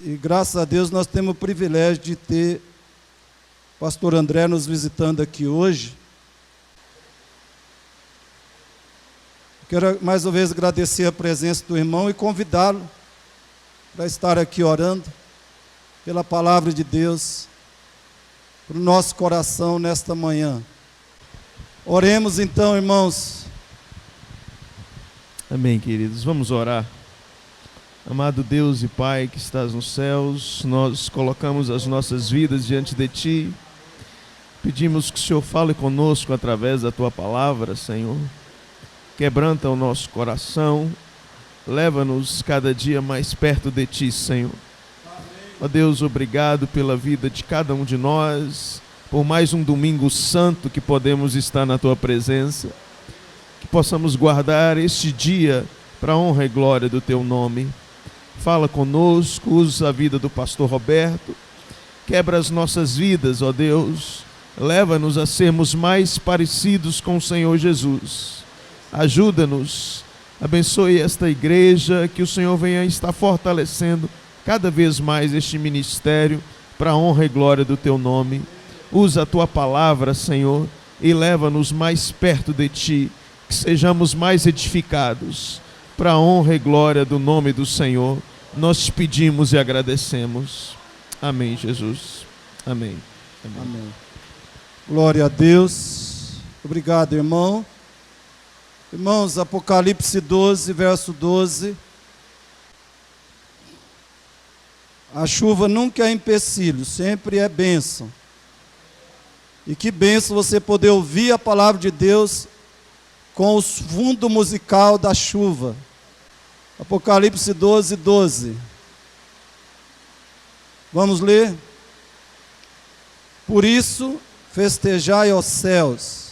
E graças a Deus nós temos o privilégio de ter o pastor André nos visitando aqui hoje. Quero mais uma vez agradecer a presença do irmão e convidá-lo para estar aqui orando pela palavra de Deus para o nosso coração nesta manhã. Oremos então, irmãos. Amém, queridos. Vamos orar. Amado Deus e Pai que estás nos céus, nós colocamos as nossas vidas diante de Ti. Pedimos que o Senhor fale conosco através da Tua palavra, Senhor. Quebranta o nosso coração, leva-nos cada dia mais perto de Ti, Senhor. Ó Deus, obrigado pela vida de cada um de nós, por mais um domingo santo que podemos estar na Tua presença, que possamos guardar este dia para a honra e glória do Teu nome. Fala conosco, usa a vida do pastor Roberto, quebra as nossas vidas, ó Deus, leva-nos a sermos mais parecidos com o Senhor Jesus. Ajuda-nos, abençoe esta igreja, que o Senhor venha estar fortalecendo cada vez mais este ministério para a honra e glória do Teu nome. Usa a Tua palavra, Senhor, e leva-nos mais perto de Ti, que sejamos mais edificados. Para a honra e glória do nome do Senhor, nós te pedimos e agradecemos. Amém, Jesus. Amém. Amém. Amém. Glória a Deus. Obrigado, irmão. Irmãos, Apocalipse 12, verso 12. A chuva nunca é empecilho, sempre é bênção. E que bênção você poder ouvir a palavra de Deus com o fundo musical da chuva. Apocalipse 12, 12. Vamos ler? Por isso, festejai aos céus,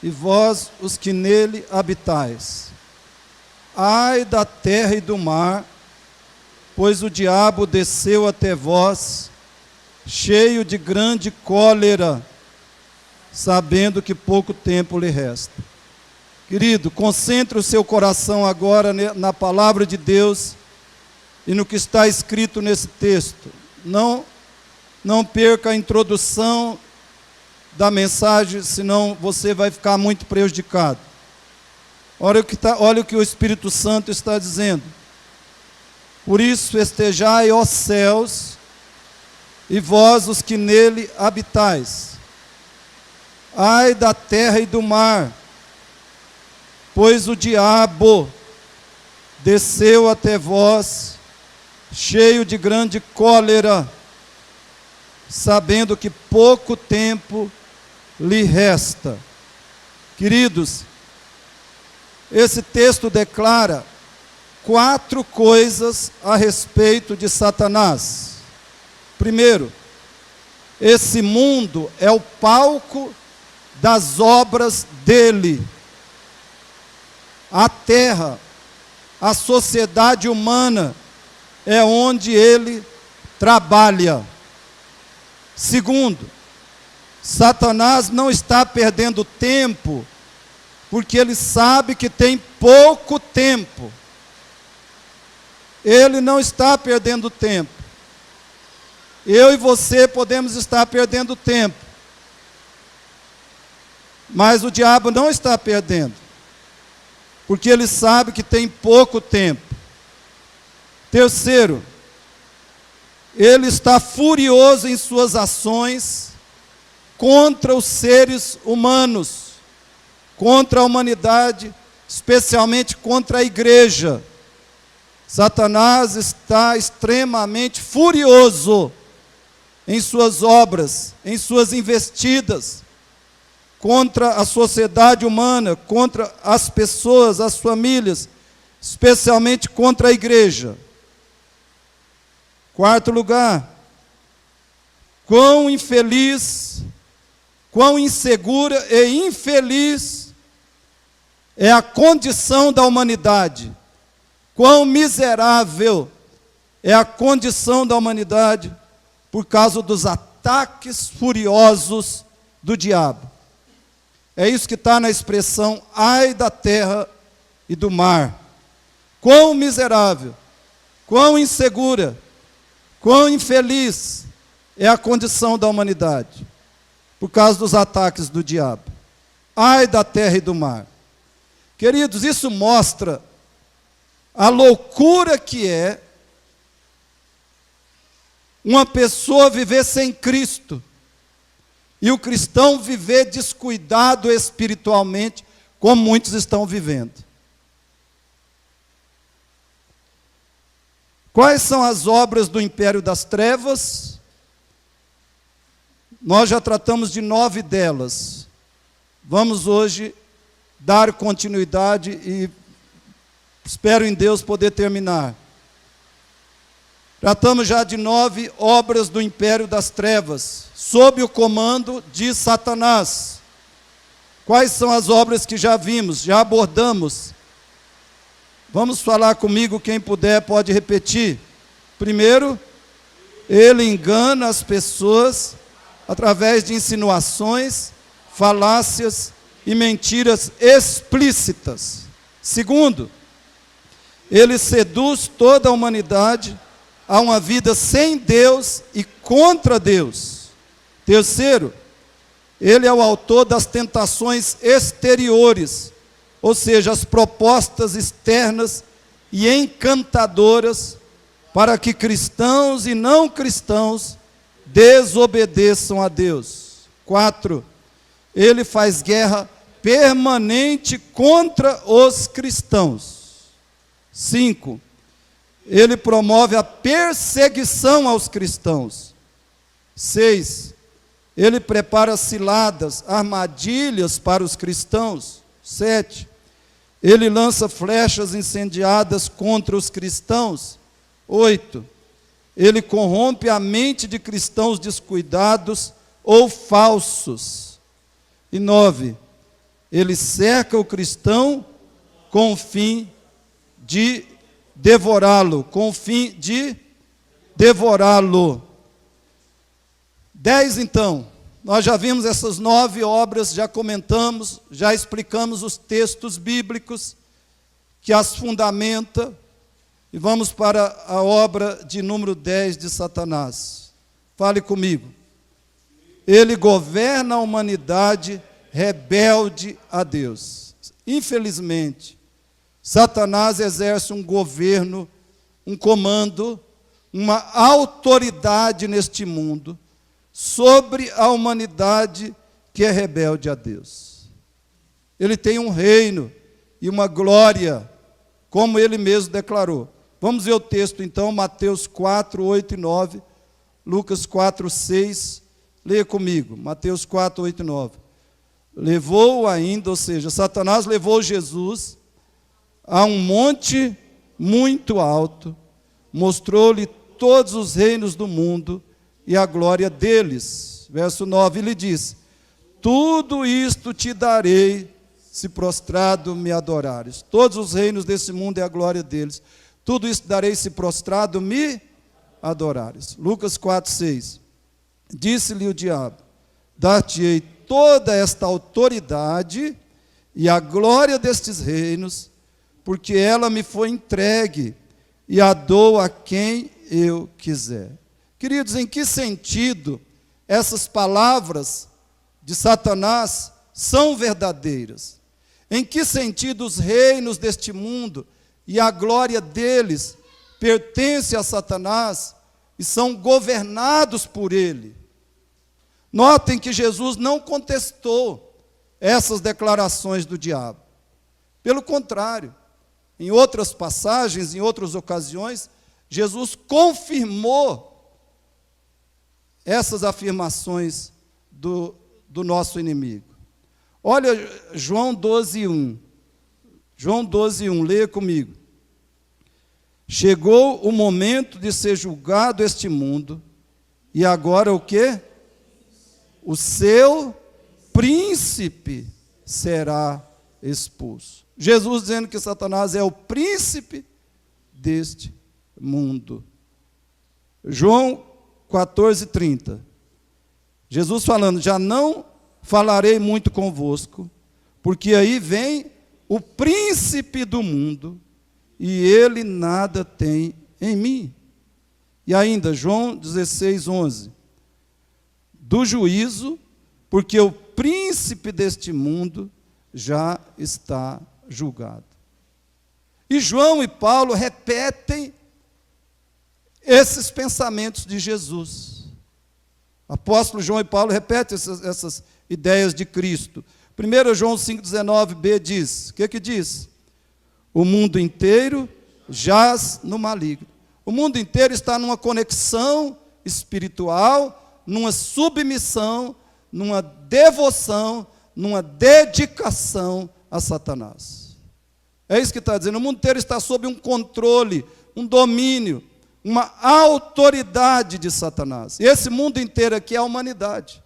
e vós os que nele habitais. Ai da terra e do mar, pois o diabo desceu até vós, cheio de grande cólera, sabendo que pouco tempo lhe resta. Querido, concentre o seu coração agora na palavra de Deus e no que está escrito nesse texto. Não perca a introdução da mensagem, senão você vai ficar muito prejudicado. Olha o que o Espírito Santo está dizendo. Por isso festejai, ó céus, e vós os que nele habitais. Ai da terra e do mar, pois o diabo desceu até vós, cheio de grande cólera, sabendo que pouco tempo lhe resta. Queridos, esse texto declara 4 coisas a respeito de Satanás. Primeiro, esse mundo é o palco das obras dele. A terra, a sociedade humana, é onde ele trabalha. Segundo, Satanás não está perdendo tempo, porque ele sabe que tem pouco tempo. Ele não está perdendo tempo. Eu e você podemos estar perdendo tempo, mas o diabo não está perdendo, porque ele sabe que tem pouco tempo. Terceiro, ele está furioso em suas ações contra os seres humanos, contra a humanidade, especialmente contra a igreja. Satanás está extremamente furioso em suas obras, em suas investidas, contra a sociedade humana, contra as pessoas, as famílias, especialmente contra a igreja. Quarto lugar, quão infeliz, quão insegura e infeliz é a condição da humanidade, quão miserável é a condição da humanidade por causa dos ataques furiosos do diabo. É isso que está na expressão, ai da terra e do mar. Quão miserável, quão insegura Quão infeliz é a condição da humanidade por causa dos ataques do diabo. Ai da terra e do mar. Queridos, isso mostra a loucura que é uma pessoa viver sem Cristo e o cristão viver descuidado espiritualmente, como muitos estão vivendo. Quais são as obras do império das trevas? Nós já tratamos de 9 delas. Vamos hoje dar continuidade e espero em Deus poder terminar. Tratamos já de 9 obras do império das trevas, sob o comando de Satanás. Quais são as obras que já vimos, já abordamos? Vamos falar comigo, quem puder pode repetir. Primeiro, ele engana as pessoas através de insinuações, falácias e mentiras explícitas. Segundo, ele seduz toda a humanidade a uma vida sem Deus e contra Deus. Terceiro, ele é o autor das tentações exteriores, ou seja, as propostas externas e encantadoras para que cristãos e não cristãos desobedeçam a Deus. 4, ele faz guerra permanente contra os cristãos. 5, ele promove a perseguição aos cristãos. 6, ele prepara ciladas, armadilhas para os cristãos. 7, ele lança flechas incendiadas contra os cristãos. 8, ele corrompe a mente de cristãos descuidados ou falsos. E 9, ele cerca o cristão com o fim de devorá-lo, 10 então, nós já vimos essas 9 obras, já comentamos, já explicamos os textos bíblicos que as fundamenta, e vamos para a obra de número 10 de Satanás. Fale comigo. Ele governa a humanidade rebelde a Deus. Infelizmente, Satanás exerce um governo, um comando, uma autoridade neste mundo sobre a humanidade que é rebelde a Deus. Ele tem um reino e uma glória, como ele mesmo declarou. Vamos ver o texto então, Mateus 4, 8 e 9, Lucas 4, 6, leia comigo, Mateus 4, 8 e 9. Levou ainda, ou seja, Satanás levou Jesus a um monte muito alto, mostrou-lhe todos os reinos do mundo e a glória deles. Verso 9, ele diz: tudo isto te darei, se prostrado me adorares. Todos os reinos desse mundo e a glória deles. Tudo isso darei, se prostrado me adorares. Lucas 4, 6. Disse-lhe o diabo: dar-te-ei toda esta autoridade e a glória destes reinos, porque ela me foi entregue e a dou a quem eu quiser. Queridos, em que sentido essas palavras de Satanás são verdadeiras? Em que sentido os reinos deste mundo e a glória deles pertencem a Satanás e são governados por ele? Notem que Jesus não contestou essas declarações do diabo. Pelo contrário, em outras passagens, em outras ocasiões, Jesus confirmou essas afirmações do nosso inimigo. Olha João 12:1. João 12:1, leia comigo. Chegou o momento de ser julgado este mundo, e agora o quê? O seu príncipe será expulso. Jesus dizendo que Satanás é o príncipe deste mundo. João 14:30. Jesus falando: já não falarei muito convosco, porque aí vem o príncipe do mundo, e ele nada tem em mim. E ainda, João 16, 11. Do juízo, porque o príncipe deste mundo já está julgado. E João e Paulo repetem esses pensamentos de Jesus. Apóstolo João e Paulo repetem essas ideias de Cristo. 1 João 5,19b diz, o que diz? O mundo inteiro jaz no maligno. O mundo inteiro está numa conexão espiritual, numa submissão, numa devoção, numa dedicação a Satanás. É isso que está dizendo. O mundo inteiro está sob um controle, um domínio, uma autoridade de Satanás. E esse mundo inteiro aqui é a humanidade.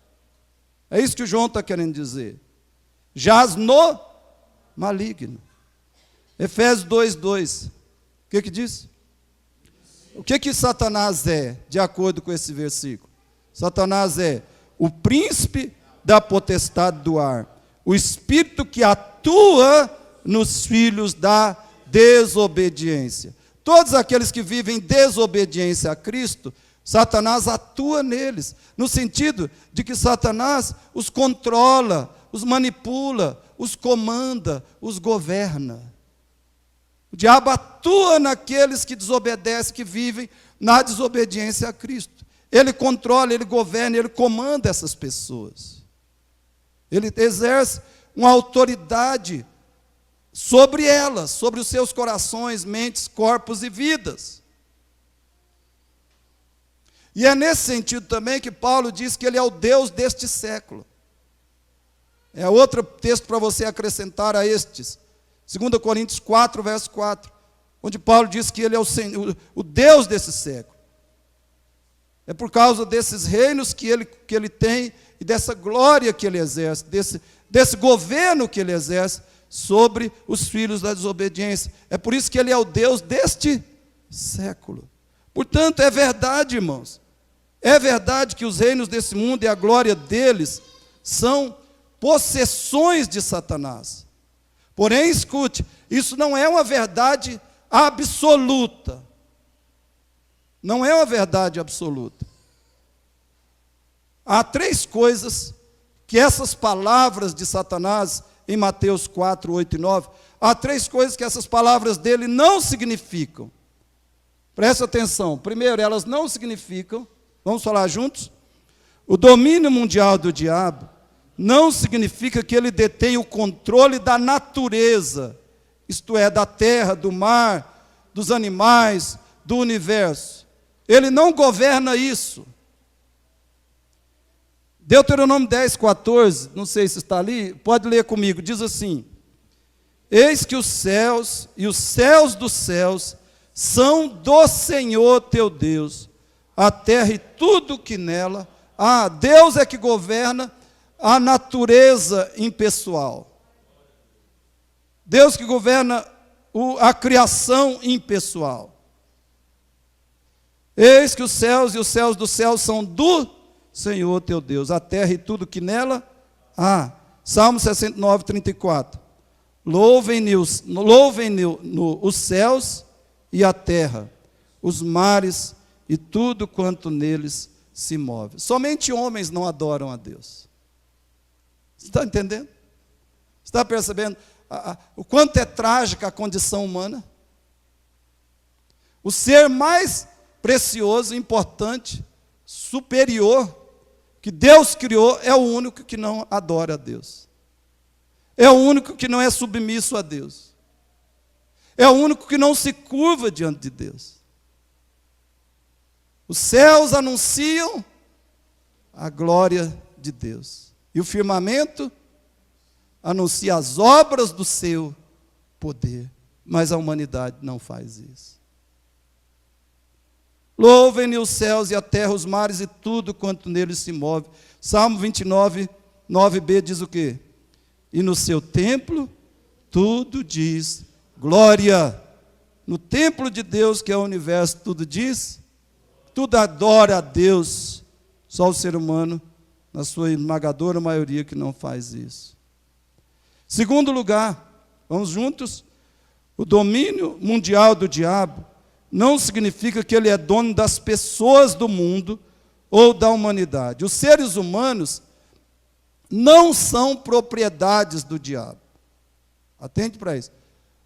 É isso que o João está querendo dizer. Jaz no maligno. Efésios 2:2. O que diz? O que Satanás é, de acordo com esse versículo? Satanás é o príncipe da potestade do ar, o espírito que atua nos filhos da desobediência. Todos aqueles que vivem em desobediência a Cristo, Satanás atua neles, no sentido de que Satanás os controla, os manipula, os comanda, os governa. O diabo atua naqueles que desobedecem, que vivem na desobediência a Cristo. Ele controla, ele governa, ele comanda essas pessoas. Ele exerce uma autoridade sobre elas, sobre os seus corações, mentes, corpos e vidas. E é nesse sentido também que Paulo diz que ele é o Deus deste século. É outro texto para você acrescentar a estes. 2 Coríntios 4, verso 4, onde Paulo diz que ele é o Deus desse século. É por causa desses reinos que ele tem e dessa glória que ele exerce, desse governo que ele exerce sobre os filhos da desobediência. É por isso que ele é o Deus deste século. Portanto, é verdade, irmãos, é verdade que os reinos desse mundo e a glória deles são possessões de Satanás. Porém, escute, isso não é uma verdade absoluta. Não é uma verdade absoluta. Há três coisas que essas palavras de Satanás, em Mateus 4, 8 e 9, há três coisas que essas palavras dele não significam. Presta atenção. Primeiro, elas não significam, vamos falar juntos? O domínio mundial do diabo não significa que ele detém o controle da natureza, isto é, da terra, do mar, dos animais, do universo. Ele não governa isso. Deuteronômio 10, 14, não sei se está ali, pode ler comigo, diz assim: eis que os céus e os céus dos céus são do Senhor teu Deus, a terra e tudo que nela há. Deus é que governa a natureza impessoal. Deus que governa a criação impessoal. Eis que os céus e os céus dos céus são do Senhor teu Deus, a terra e tudo que nela há. Salmo 69, 34. Louvem-no os céus e a terra, os mares e tudo quanto neles se move. Somente homens não adoram a Deus. Você está entendendo? Você está percebendo o quanto é trágica a condição humana? O ser mais precioso, importante, superior, que Deus criou, é o único que não adora a Deus. É o único que não é submisso a Deus. É o único que não se curva diante de Deus. Os céus anunciam a glória de Deus. E o firmamento anuncia as obras do seu poder. Mas a humanidade não faz isso. Louvem-lhe os céus e a terra, os mares e tudo quanto neles se move. Salmo 29, 9b diz o quê? E no seu templo tudo diz glória. No templo de Deus, que é o universo, tudo diz, tudo adora a Deus. Só o ser humano, na sua esmagadora maioria, que não faz isso. Segundo lugar, vamos juntos? O domínio mundial do diabo não significa que ele é dono das pessoas do mundo ou da humanidade. Os seres humanos não são propriedades do diabo. Atente para isso.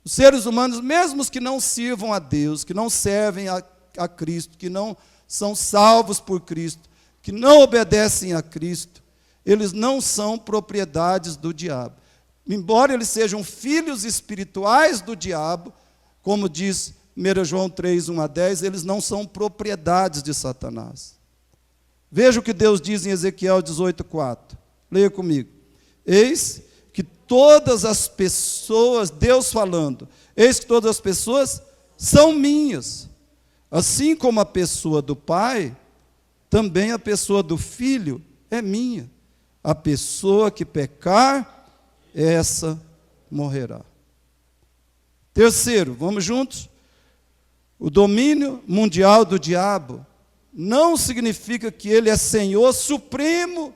Os seres humanos, mesmo os que não sirvam a Deus, que não servem a Cristo, que não são salvos por Cristo, que não obedecem a Cristo, eles não são propriedades do diabo. Embora eles sejam filhos espirituais do diabo, como diz 1 João 3, 1 a 10, eles não são propriedades de Satanás. Veja o que Deus diz em Ezequiel 18, 4. Leia comigo. Eis que todas as pessoas, Deus falando, eis que todas as pessoas são minhas. Assim como a pessoa do Pai, também a pessoa do Filho é minha. A pessoa que pecar, essa morrerá. Terceiro, vamos juntos? O domínio mundial do diabo não significa que ele é Senhor supremo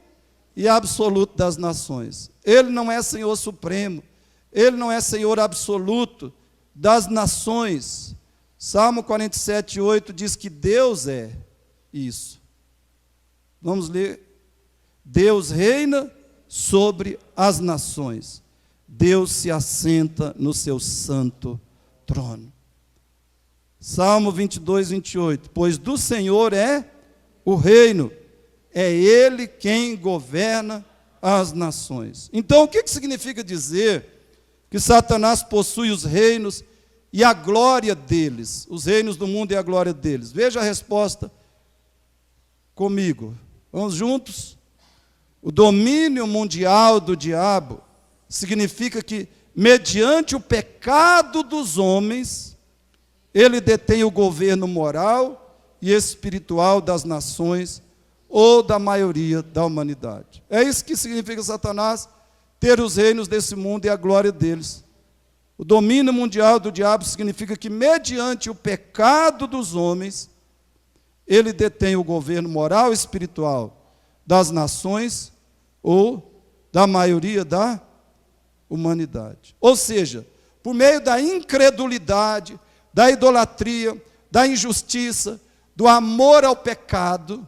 e absoluto das nações. Ele não é Senhor supremo, ele não é Senhor absoluto das nações. Salmo 47, 8 diz que Deus é isso. Vamos ler. Deus reina sobre as nações. Deus se assenta no seu santo trono. Salmo 22, 28. Pois do Senhor é o reino, é Ele quem governa as nações. Então, o que significa dizer que Satanás possui os reinos e a glória deles, os reinos do mundo e a glória deles? Veja a resposta comigo. Vamos juntos? O domínio mundial do diabo significa que, mediante o pecado dos homens, ele detém o governo moral e espiritual das nações ou da maioria da humanidade. É isso que significa Satanás ter os reinos desse mundo e a glória deles. O domínio mundial do diabo significa que, mediante o pecado dos homens, ele detém o governo moral e espiritual das nações ou da maioria da humanidade. Ou seja, por meio da incredulidade, da idolatria, da injustiça, do amor ao pecado,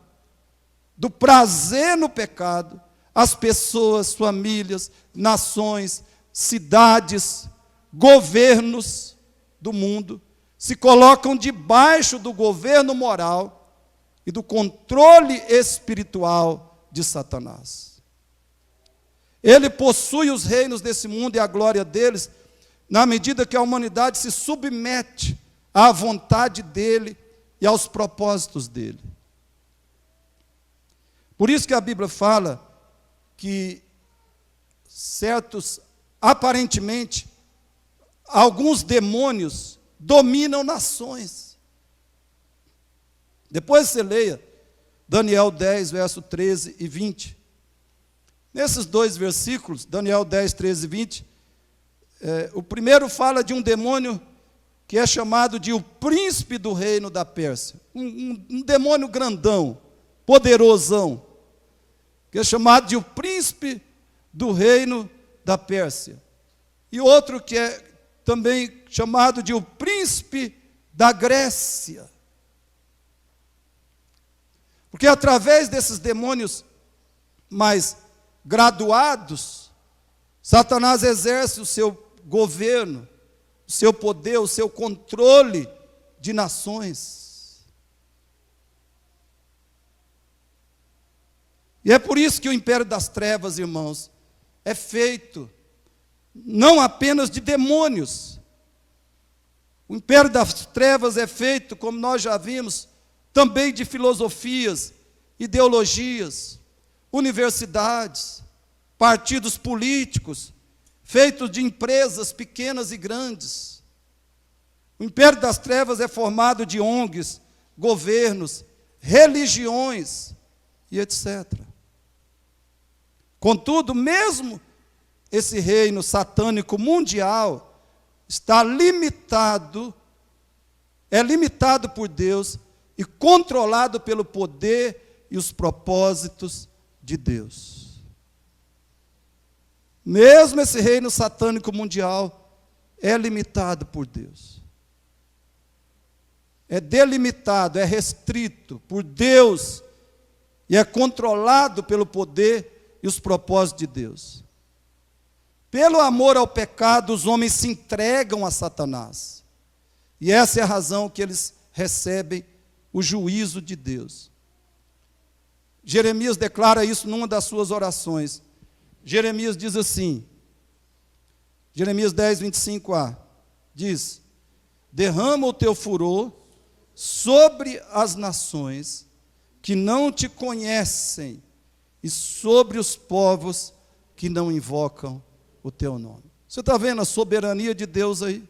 do prazer no pecado, as pessoas, famílias, nações, cidades, governos do mundo se colocam debaixo do governo moral e do controle espiritual de Satanás. Ele possui os reinos desse mundo e a glória deles, na medida que a humanidade se submete à vontade dele e aos propósitos dele. Por isso que a Bíblia fala que certos, aparentemente, alguns demônios dominam nações. Depois você leia Daniel 10, verso 13 e 20. Nesses dois versículos, Daniel 10, 13 e 20, o primeiro fala de um demônio que é chamado de o príncipe do reino da Pérsia. Um demônio grandão, poderosão, que é chamado de o príncipe do reino da Pérsia. E outro que é também chamado de o príncipe da Grécia. Porque através desses demônios mais graduados, Satanás exerce o seu governo, o seu poder, o seu controle de nações. E é por isso que o império das trevas, irmãos, é feito não apenas de demônios. O império das trevas é feito, como nós já vimos, também de filosofias, ideologias, universidades, partidos políticos, feitos de empresas pequenas e grandes. O império das trevas é formado de ONGs, governos, religiões e etc. Contudo, mesmo esse reino satânico mundial está limitado, é limitado por Deus e controlado pelo poder e os propósitos de Deus. Mesmo esse reino satânico mundial é limitado por Deus. é delimitado, é restrito por Deus e é controlado pelo poder e os propósitos de Deus. Pelo amor ao pecado, os homens se entregam a Satanás. E essa é a razão que eles recebem o juízo de Deus. Jeremias declara isso numa das suas orações. Jeremias diz assim, Jeremias 10, 25a, diz: derrama o teu furor sobre as nações que não te conhecem e sobre os povos que não invocam o teu nome. Você está vendo a soberania de Deus aí?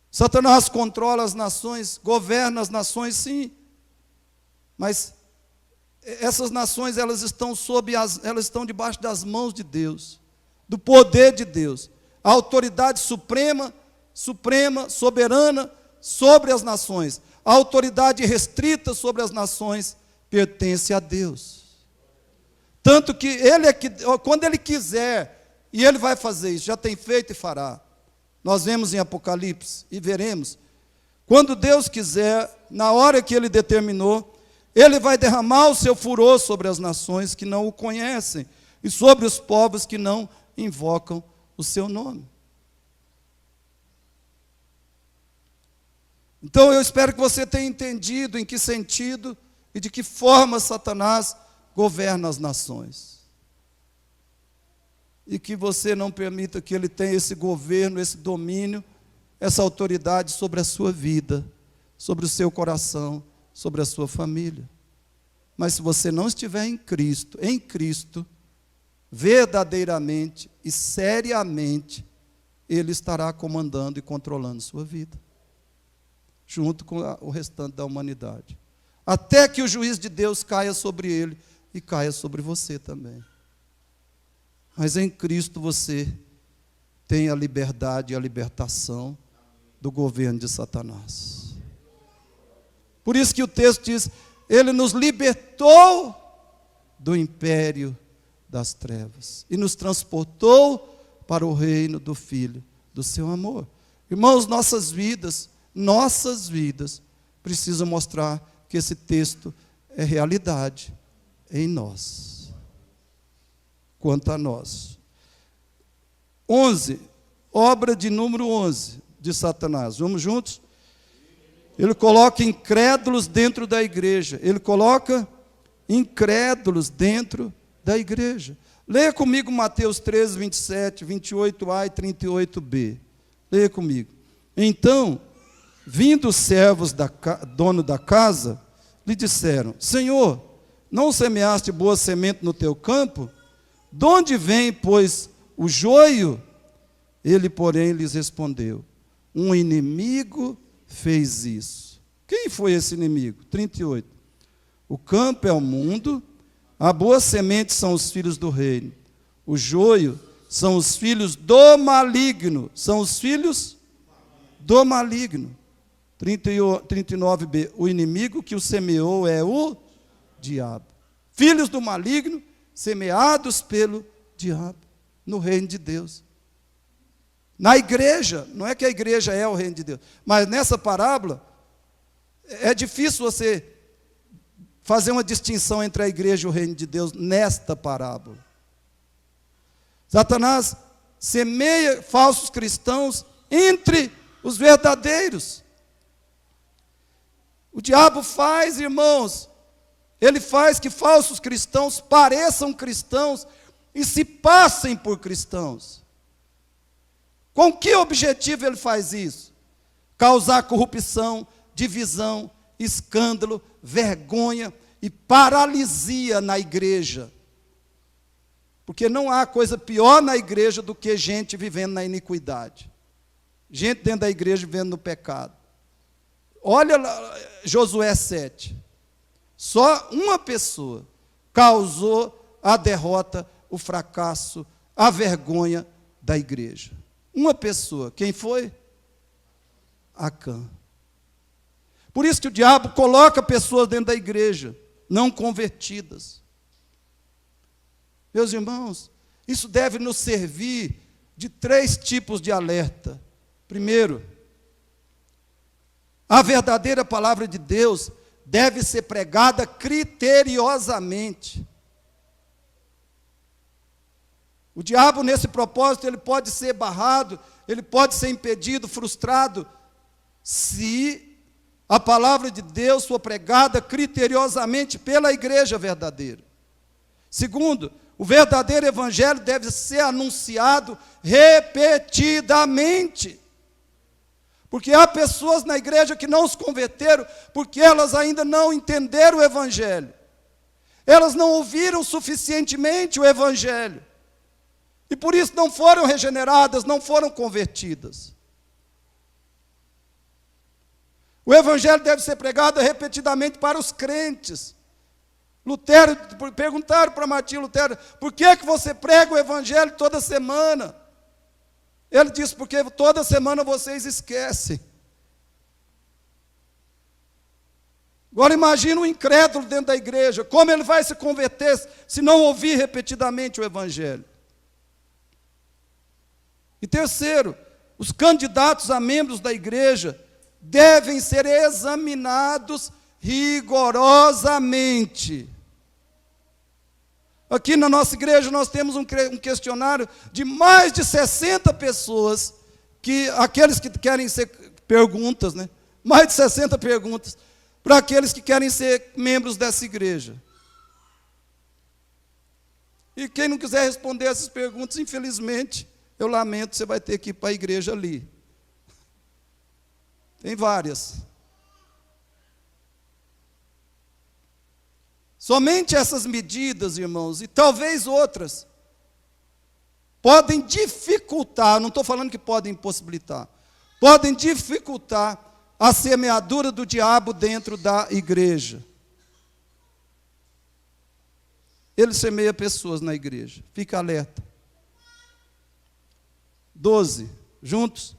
Satanás controla as nações, governa as nações, sim, mas essas nações elas estão debaixo das mãos de Deus, do poder de Deus. A autoridade suprema, soberana sobre as nações. A autoridade restrita sobre as nações pertence a Deus. Tanto que quando Ele quiser, e Ele vai fazer isso, já tem feito e fará. Nós vemos em Apocalipse e veremos. Quando Deus quiser, na hora que Ele determinou, Ele vai derramar o seu furor sobre as nações que não o conhecem e sobre os povos que não invocam o seu nome. Então eu espero que você tenha entendido em que sentido e de que forma Satanás governa as nações. E que você não permita que ele tenha esse governo, esse domínio, essa autoridade sobre a sua vida, sobre o seu coração, sobre a sua família. Mas se você não estiver em Cristo, verdadeiramente e seriamente, Ele estará comandando e controlando sua vida, junto com o restante da humanidade, até que o juízo de Deus caia sobre ele e caia sobre você também. Mas em Cristo você tem a liberdade e a libertação do governo de Satanás. Por isso que o texto diz: Ele nos libertou do império das trevas e nos transportou para o reino do Filho do seu amor. Irmãos, nossas vidas precisam mostrar que esse texto é realidade em nós. Quanto a nós. 11, obra de número 11 de Satanás. Vamos juntos? Ele coloca incrédulos dentro da igreja. Ele coloca incrédulos dentro da igreja. Leia comigo Mateus 13, 27, 28a e 38b. Leia comigo. Então, vindo os servos dono da casa, lhe disseram: Senhor, não semeaste boa semente no teu campo? De onde vem, pois, o joio? Ele, porém, lhes respondeu: um inimigo fez isso. Quem foi esse inimigo? 38. O campo é o mundo, a boa semente são os filhos do reino, o joio são os filhos do maligno. São os filhos do maligno. 39b. O inimigo que o semeou é o diabo. Filhos do maligno, semeados pelo diabo, no reino de Deus. Na igreja, não é que a igreja é o reino de Deus, mas nessa parábola, é difícil você fazer uma distinção entre a igreja e o reino de Deus nesta parábola. Satanás semeia falsos cristãos entre os verdadeiros. O diabo faz, irmãos, ele faz que falsos cristãos pareçam cristãos e se passem por cristãos. Com que objetivo ele faz isso? Causar corrupção, divisão, escândalo, vergonha e paralisia na igreja. Porque não há coisa pior na igreja do que gente vivendo na iniquidade. Gente dentro da igreja vivendo no pecado. Olha lá, Josué 7. Só uma pessoa causou a derrota, o fracasso, a vergonha da igreja. Uma pessoa. Quem foi? Acã. Por isso que o diabo coloca pessoas dentro da igreja, não convertidas. Meus irmãos, isso deve nos servir de 3 tipos de alerta. Primeiro, A verdadeira palavra de Deus deve ser pregada criteriosamente. O diabo, nesse propósito, ele pode ser barrado, ele pode ser impedido, frustrado, se a palavra de Deus for pregada criteriosamente pela igreja verdadeira. Segundo, o verdadeiro evangelho deve ser anunciado repetidamente. Porque há pessoas na igreja que não se converteram porque elas ainda não entenderam o evangelho. Elas não ouviram suficientemente o evangelho. E por isso não foram regeneradas, não foram convertidas. O evangelho deve ser pregado repetidamente para os crentes. Lutero, perguntaram para Martinho Lutero, por que você prega o evangelho toda semana? Ele disse, porque toda semana vocês esquecem. Agora imagina um incrédulo dentro da igreja, como ele vai se converter se não ouvir repetidamente o evangelho? E terceiro, os candidatos a membros da igreja devem ser examinados rigorosamente. Aqui na nossa igreja nós temos um questionário de mais de 60 pessoas, aqueles que querem ser perguntas, né? Mais de 60 perguntas, para aqueles que querem ser membros dessa igreja. E quem não quiser responder essas perguntas, infelizmente, eu lamento, você vai ter que ir para a igreja ali. Tem várias. Somente essas medidas, irmãos, e talvez outras, podem dificultar, não estou falando que podem impossibilitar, podem dificultar a semeadura do diabo dentro da igreja. Ele semeia pessoas na igreja, fica alerta. 12, juntos.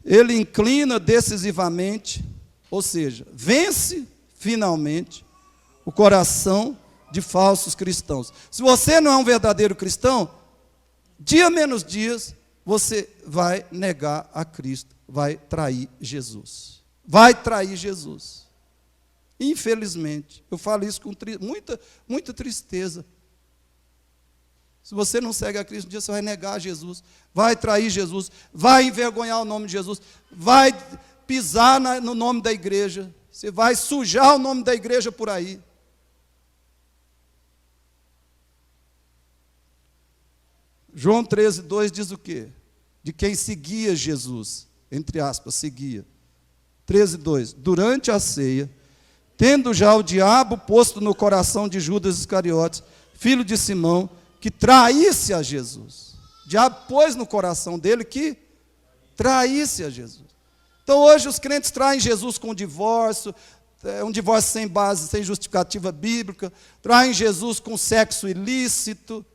Ele inclina decisivamente, ou seja, vence finalmente o coração de falsos cristãos. Se você não é um verdadeiro cristão, dia menos dias, você vai negar a Cristo, vai trair Jesus. Vai trair Jesus. Infelizmente, eu falo isso com muita tristeza. Se você não segue a Cristo, um dia você vai negar Jesus, vai trair Jesus, vai envergonhar o nome de Jesus, vai pisar no nome da igreja, você vai sujar o nome da igreja por aí. João 13:2 diz o quê? De quem seguia Jesus, entre aspas, seguia. 13:2, durante a ceia, tendo já o diabo posto no coração de Judas Iscariotes, filho de Simão, que traísse a Jesus. O diabo pôs no coração dele que traísse a Jesus. Então hoje os crentes traem Jesus com divórcio, um divórcio sem base, sem justificativa bíblica, traem Jesus com sexo ilícito,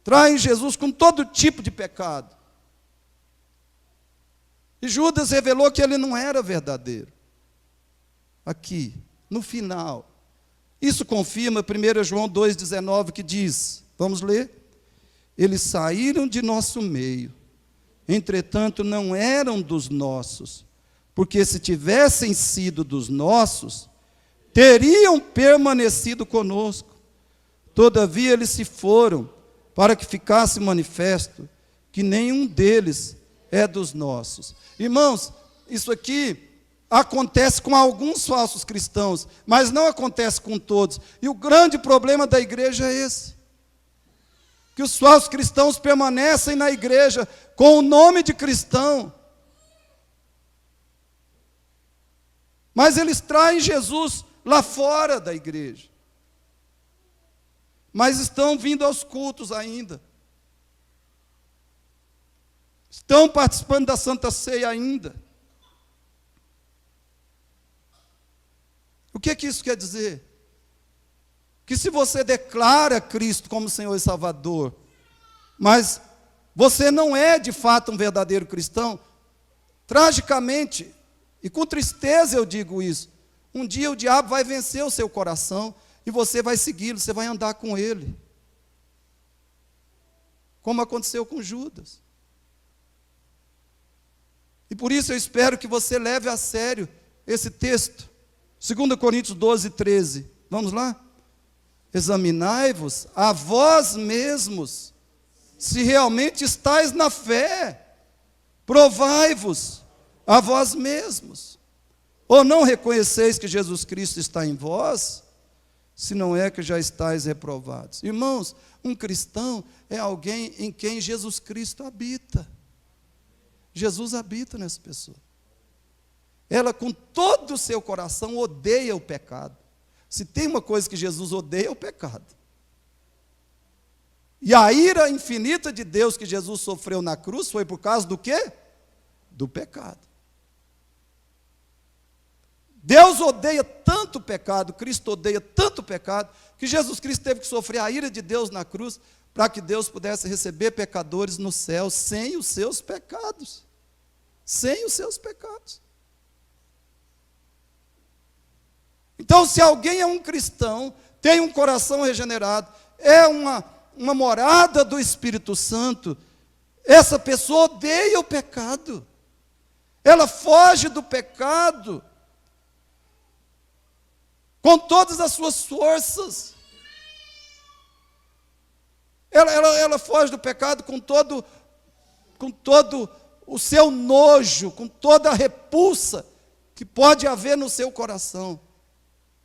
traem Jesus com todo tipo de pecado. E Judas revelou que ele não era verdadeiro. Aqui, no final. Isso confirma 1 João 2,19, que diz, vamos ler? Eles saíram de nosso meio, entretanto não eram dos nossos, porque se tivessem sido dos nossos, teriam permanecido conosco. Todavia eles se foram, para que ficasse manifesto que nenhum deles é dos nossos. Irmãos, isso aqui acontece com alguns falsos cristãos, mas não acontece com todos. E o grande problema da igreja é esse. Que os falsos cristãos permanecem na igreja com o nome de cristão. Mas eles traem Jesus lá fora da igreja. Mas estão vindo aos cultos ainda. Estão participando da Santa Ceia ainda. O que isso quer dizer? Que se você declara Cristo como Senhor e Salvador, mas você não é de fato um verdadeiro cristão, tragicamente, e com tristeza eu digo isso, um dia o diabo vai vencer o seu coração, e você vai segui-lo, você vai andar com ele. Como aconteceu com Judas. E por isso eu espero que você leve a sério esse texto. 2 Coríntios 12, 13. Vamos lá? Examinai-vos a vós mesmos, se realmente estáis na fé. Provai-vos a vós mesmos. Ou não reconheceis que Jesus Cristo está em vós, se não é que já estáis reprovados? Irmãos, um cristão é alguém em quem Jesus Cristo habita. Jesus habita nessa pessoa. Ela, com todo o seu coração, odeia o pecado. Se tem uma coisa que Jesus odeia, é o pecado. E a ira infinita de Deus que Jesus sofreu na cruz foi por causa do quê? Do pecado. Deus odeia tanto o pecado, Cristo odeia tanto o pecado, que Jesus Cristo teve que sofrer a ira de Deus na cruz, para que Deus pudesse receber pecadores no céu, sem os seus pecados. Sem os seus pecados. Então, se alguém é um cristão, tem um coração regenerado, é uma morada do Espírito Santo, essa pessoa odeia o pecado. Ela foge do pecado com todas as suas forças. Ela foge do pecado com todo o seu nojo, com toda a repulsa que pode haver no seu coração.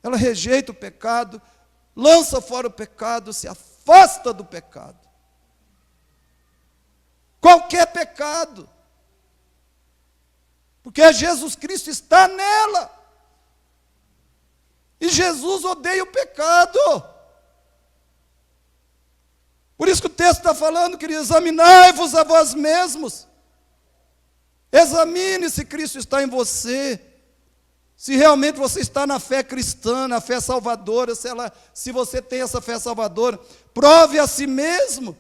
Ela rejeita o pecado, lança fora o pecado, se afasta do pecado. Qualquer pecado. Porque Jesus Cristo está nela. E Jesus odeia o pecado. Por isso que o texto está falando, querido, examinai-vos a vós mesmos. Examine se Cristo está em você. Se realmente você está na fé cristã, na fé salvadora, se você tem essa fé salvadora, prove a si mesmo.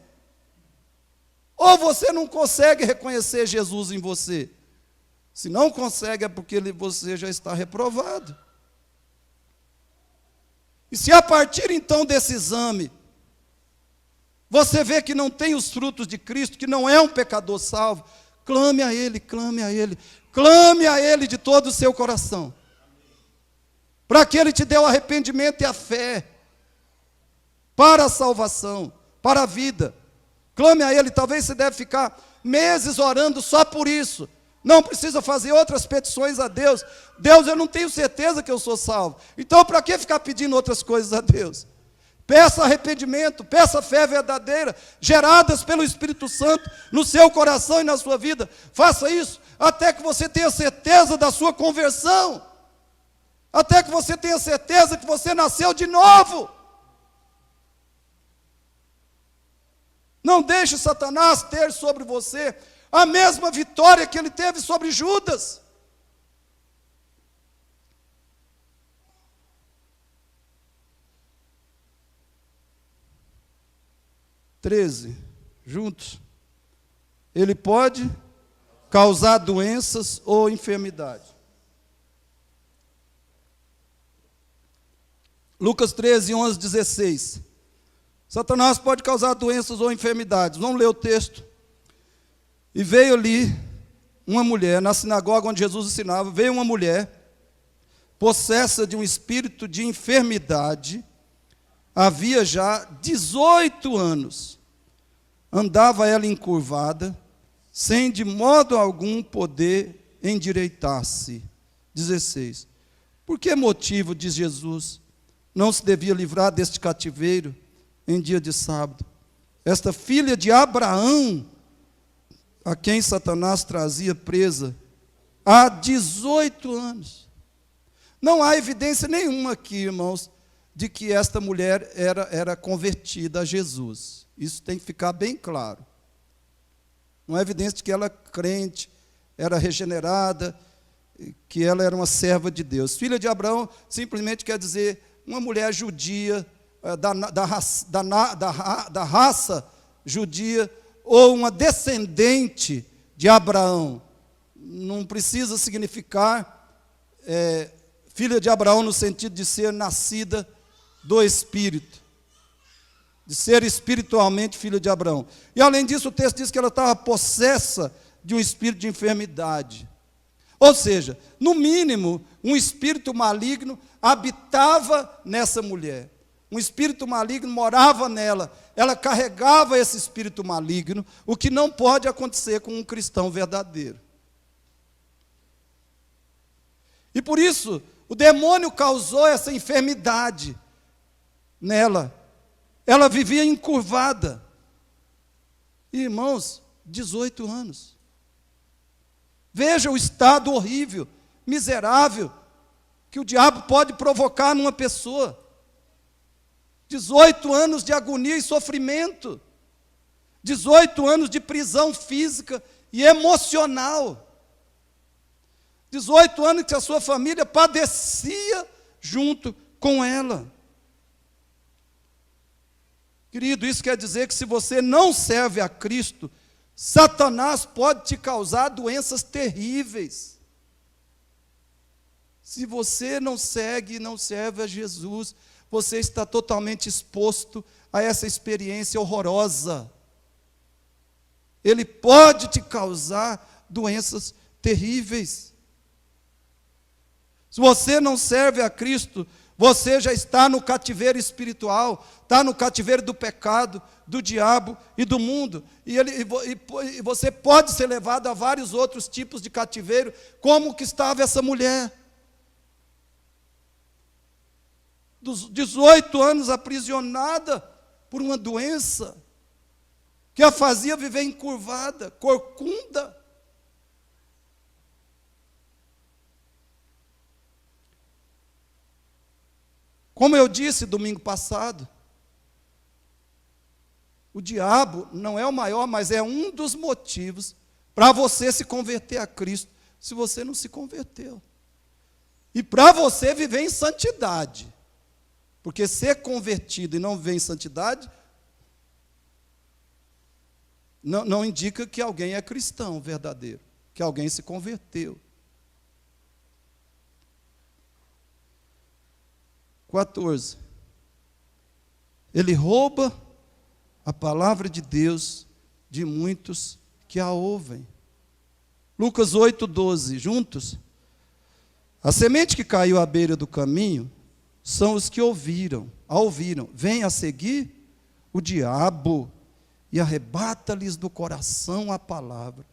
Ou você não consegue reconhecer Jesus em você. Se não consegue, é porque você já está reprovado. E se a partir então desse exame, você vê que não tem os frutos de Cristo, que não é um pecador salvo, clame a Ele, clame a Ele, clame a Ele de todo o seu coração, para que Ele te dê o arrependimento e a fé, para a salvação, para a vida. Clame a Ele. Talvez você deve ficar meses orando só por isso. Não precisa fazer outras petições a Deus. Deus, eu não tenho certeza que eu sou salvo. Então, para que ficar pedindo outras coisas a Deus? Peça arrependimento, peça fé verdadeira, geradas pelo Espírito Santo no seu coração e na sua vida. Faça isso até que você tenha certeza da sua conversão. Até que você tenha certeza que você nasceu de novo. Não deixe Satanás ter sobre você a mesma vitória que ele teve sobre Judas. Juntos. Ele pode causar doenças ou enfermidade. Lucas 13, 11, 16. Satanás pode causar doenças ou enfermidades. Vamos ler o texto. E veio ali uma mulher, na sinagoga onde Jesus ensinava, veio uma mulher, possessa de um espírito de enfermidade, havia já 18 anos. Andava ela encurvada, sem de modo algum poder endireitar-se. 16. Por que motivo, diz Jesus, não se devia livrar deste cativeiro em dia de sábado? Esta filha de Abraão, a quem Satanás trazia presa há 18 anos. Não há evidência nenhuma aqui, irmãos, de que esta mulher era convertida a Jesus. Isso tem que ficar bem claro. Não há evidência de que ela crente, era regenerada, que ela era uma serva de Deus. Filha de Abraão simplesmente quer dizer uma mulher judia, da raça judia, ou uma descendente de Abraão. Não precisa significar filha de Abraão no sentido de ser nascida do Espírito, de ser espiritualmente filha de Abraão. E além disso, o texto diz que ela estava possessa de um espírito de enfermidade. Ou seja, no mínimo, um espírito maligno habitava nessa mulher. Um espírito maligno morava nela. Ela carregava esse espírito maligno, o que não pode acontecer com um cristão verdadeiro. E por isso, o demônio causou essa enfermidade nela. Ela vivia encurvada. Irmãos, 18 anos. Veja o estado horrível, miserável, que o diabo pode provocar numa pessoa. 18 anos de agonia e sofrimento. 18 anos de prisão física e emocional. 18 anos que a sua família padecia junto com ela. Querido, isso quer dizer que se você não serve a Cristo, Satanás pode te causar doenças terríveis. Se você não segue e não serve a Jesus, você está totalmente exposto a essa experiência horrorosa. Ele pode te causar doenças terríveis. Se você não serve a Cristo, você já está no cativeiro espiritual, está no cativeiro do pecado, do diabo e do mundo. E você pode ser levado a vários outros tipos de cativeiro, como que estava essa mulher. Dos 18 anos aprisionada por uma doença que a fazia viver encurvada, corcunda. Como eu disse domingo passado, o diabo não é o maior, mas é um dos motivos para você se converter a Cristo, se você não se converteu. E para você viver em santidade. Porque ser convertido e não viver em santidade não indica que alguém é cristão verdadeiro, que alguém se converteu. 14. Ele rouba a palavra de Deus de muitos que a ouvem. Lucas 8:12, juntos. A semente que caiu à beira do caminho são os que ouviram. Vem a seguir o diabo e arrebata-lhes do coração a palavra,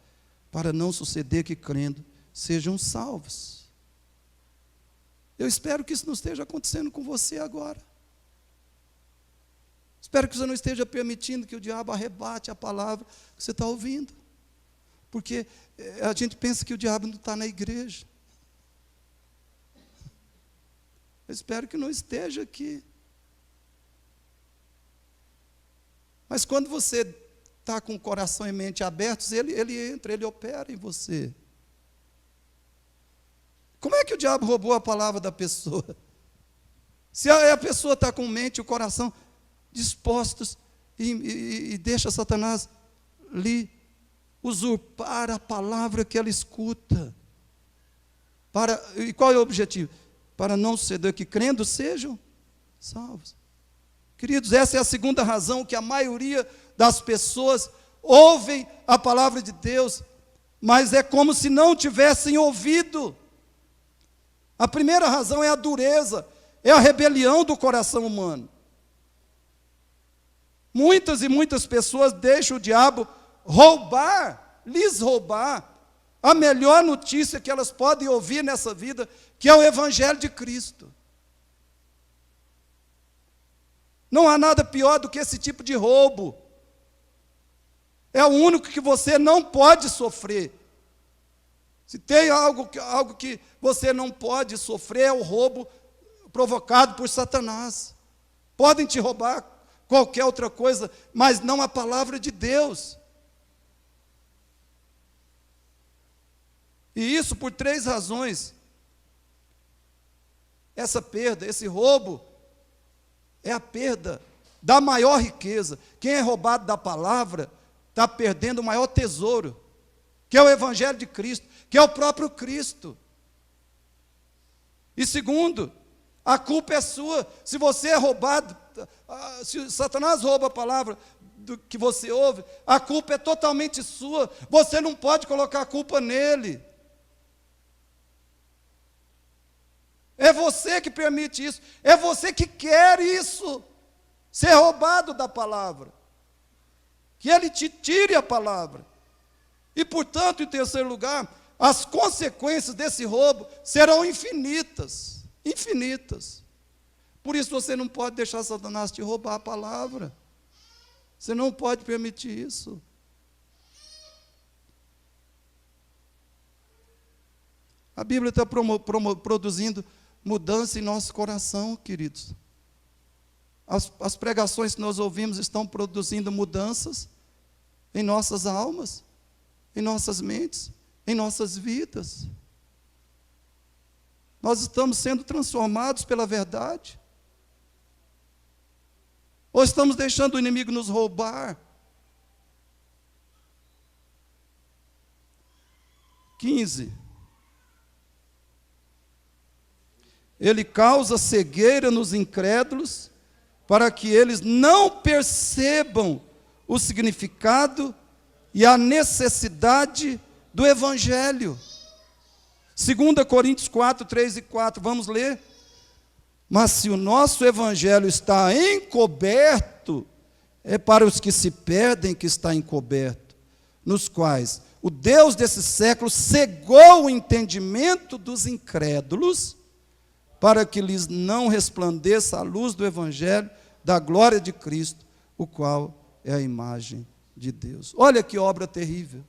para não suceder que, crendo, sejam salvos. Eu espero que isso não esteja acontecendo com você agora. Espero que você não esteja permitindo que o diabo arrebate a palavra que você está ouvindo. Porque a gente pensa que o diabo não está na igreja. Eu espero que não esteja aqui. Mas quando você está com o coração e mente abertos, ele entra, ele opera em você. Como é que o diabo roubou a palavra da pessoa? Se a pessoa está com mente e o coração dispostos e deixa Satanás lhe usurpar a palavra que ela escuta. E qual é o objetivo? Para não suceder que, crendo, sejam salvos. Queridos, essa é a segunda razão que a maioria das pessoas ouvem a palavra de Deus, mas é como se não tivessem ouvido. A primeira razão é a dureza, é a rebelião do coração humano. Muitas e muitas pessoas deixam o diabo lhes roubar a melhor notícia que elas podem ouvir nessa vida, que é o Evangelho de Cristo. Não há nada pior do que esse tipo de roubo. É o único que você não pode sofrer. Se tem algo que você não pode sofrer, é o roubo provocado por Satanás. Podem te roubar qualquer outra coisa, mas não a palavra de Deus. E isso por 3 razões. Essa perda, esse roubo, é a perda da maior riqueza. Quem é roubado da palavra está perdendo o maior tesouro, que é o Evangelho de Cristo, que é o próprio Cristo. E segundo, A culpa é sua. Se você é roubado, se Satanás rouba a palavra que você ouve, a culpa é totalmente sua. Você não pode colocar a culpa nele. É você que permite isso. É você que quer isso. Ser roubado da palavra. Que ele te tire a palavra. E, portanto, em terceiro lugar, as consequências desse roubo serão infinitas. Infinitas. Por isso você não pode deixar Satanás te roubar a palavra. Você não pode permitir isso. A Bíblia está produzindo mudança em nosso coração, queridos. As pregações que nós ouvimos estão produzindo mudanças em nossas almas, em nossas mentes, em nossas vidas. Nós estamos sendo transformados pela verdade. Ou estamos deixando o inimigo nos roubar? 15. Ele causa cegueira nos incrédulos, para que eles não percebam o significado e a necessidade do Evangelho. 2 Coríntios 4, 3 e 4, vamos ler? Mas se o nosso Evangelho está encoberto, é para os que se perdem que está encoberto, nos quais o Deus desse século cegou o entendimento dos incrédulos, para que lhes não resplandeça a luz do Evangelho, da glória de Cristo, o qual é a imagem de Deus. Olha que obra terrível.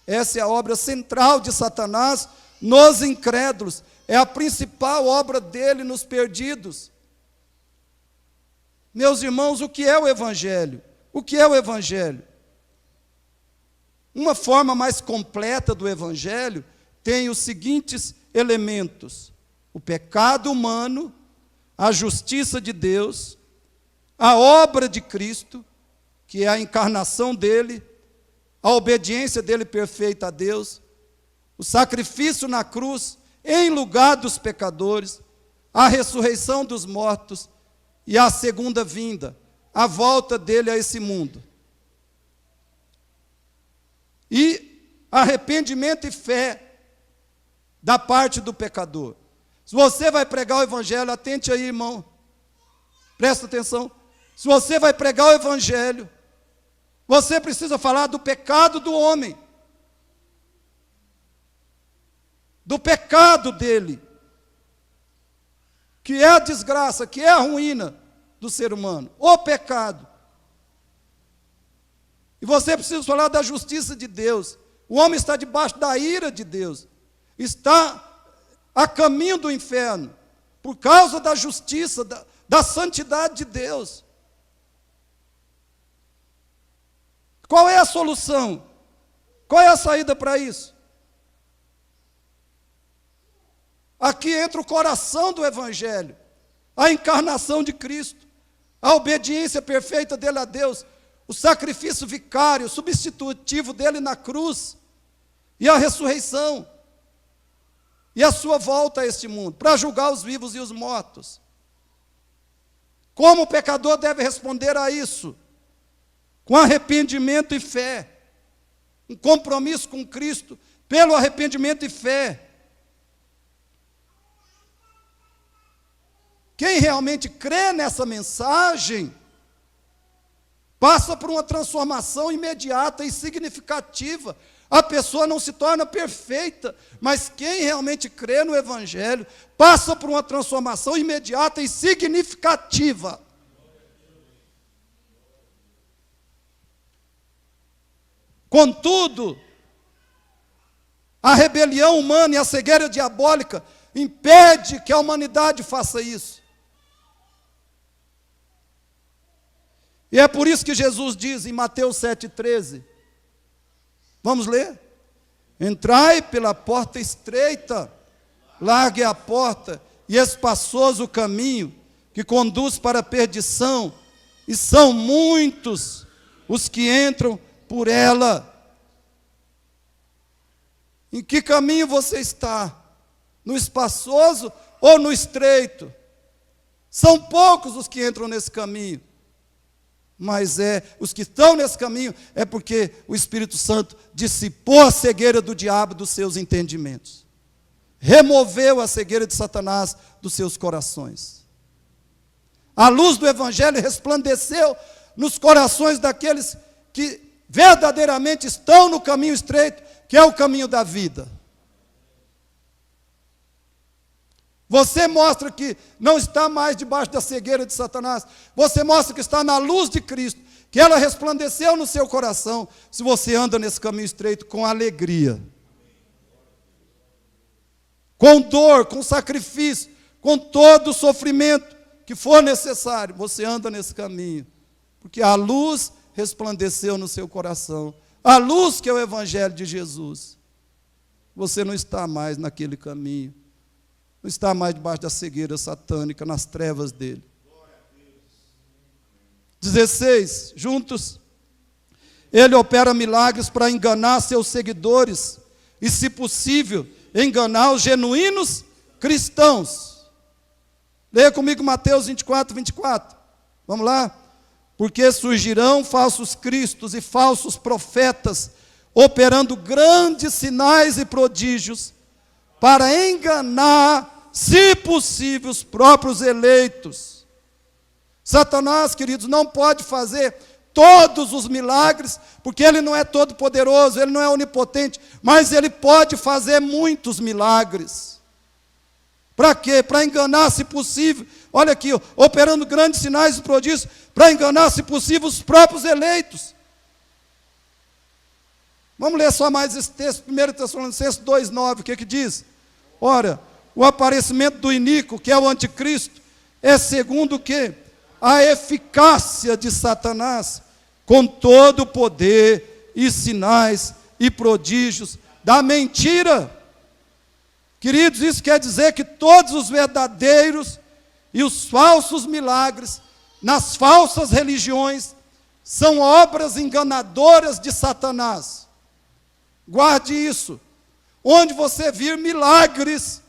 Essa é a obra central de Satanás nos incrédulos. É a principal obra dele nos perdidos. Meus irmãos, o que é o Evangelho? O que é o Evangelho? Uma forma mais completa do Evangelho tem os seguintes elementos: o pecado humano, a justiça de Deus, a obra de Cristo, que é a encarnação dele, a obediência dele perfeita a Deus, o sacrifício na cruz em lugar dos pecadores, a ressurreição dos mortos e a segunda vinda, a volta dele a esse mundo. E arrependimento e fé da parte do pecador. Se você vai pregar o Evangelho, atente aí, irmão, presta atenção. Se você vai pregar o Evangelho, você precisa falar do pecado do homem, do pecado dele, que é a desgraça, que é a ruína do ser humano, o pecado. E você precisa falar da justiça de Deus. O homem está debaixo da ira de Deus, está a caminho do inferno, por causa da justiça, da santidade de Deus. Qual é a solução? Qual é a saída para isso? Aqui entra o coração do Evangelho, a encarnação de Cristo, a obediência perfeita dele a Deus, o sacrifício vicário, substitutivo dele na cruz, e a ressurreição, e a sua volta a este mundo, para julgar os vivos e os mortos. Como o pecador deve responder a isso? Com arrependimento e fé, um compromisso com Cristo, pelo arrependimento e fé. Quem realmente crê nessa mensagem, passa por uma transformação imediata e significativa. A pessoa não se torna perfeita, mas quem realmente crê no Evangelho, passa por uma transformação imediata e significativa. Contudo, a rebelião humana e a cegueira diabólica impede que a humanidade faça isso. E é por isso que Jesus diz em Mateus 7,13, vamos ler? Entrai pela porta estreita, larga é a porta, e espaçoso o caminho, que conduz para a perdição, e são muitos os que entram por ela. Em que caminho você está? No espaçoso ou no estreito? São poucos os que entram nesse caminho. Mas os que estão nesse caminho é porque o Espírito Santo dissipou a cegueira do diabo dos seus entendimentos. Removeu a cegueira de Satanás dos seus corações. A luz do Evangelho resplandeceu nos corações daqueles que verdadeiramente estão no caminho estreito, que é o caminho da vida. Você mostra que não está mais debaixo da cegueira de Satanás. Você mostra que está na luz de Cristo, que ela resplandeceu no seu coração, se você anda nesse caminho estreito com alegria, com dor, com sacrifício, com todo o sofrimento que for necessário. Você anda nesse caminho, porque a luz resplandeceu no seu coração. A luz que é o Evangelho de Jesus. Você não está mais naquele caminho. Não está mais debaixo da cegueira satânica, nas trevas dele. 16, juntos. Ele opera milagres para enganar seus seguidores e, se possível, enganar os genuínos cristãos. Leia comigo Mateus 24, 24. Vamos lá? Porque surgirão falsos cristos e falsos profetas, operando grandes sinais e prodígios, para enganar, se possível, os próprios eleitos. Satanás, queridos, não pode fazer todos os milagres, porque ele não é todo poderoso, ele não é onipotente, mas ele pode fazer muitos milagres. Para quê? Para enganar, se possível, olha aqui, operando grandes sinais e prodígios, para enganar, se possível, os próprios eleitos. Vamos ler só mais esse texto, 1 Tessalonicenses 2,9, o que diz? Ora, o aparecimento do iníquo, que é o anticristo, é segundo o quê? A eficácia de Satanás, com todo o poder e sinais e prodígios da mentira. Queridos, isso quer dizer que todos os verdadeiros e os falsos milagres, nas falsas religiões, são obras enganadoras de Satanás. Guarde isso. Onde você vir milagres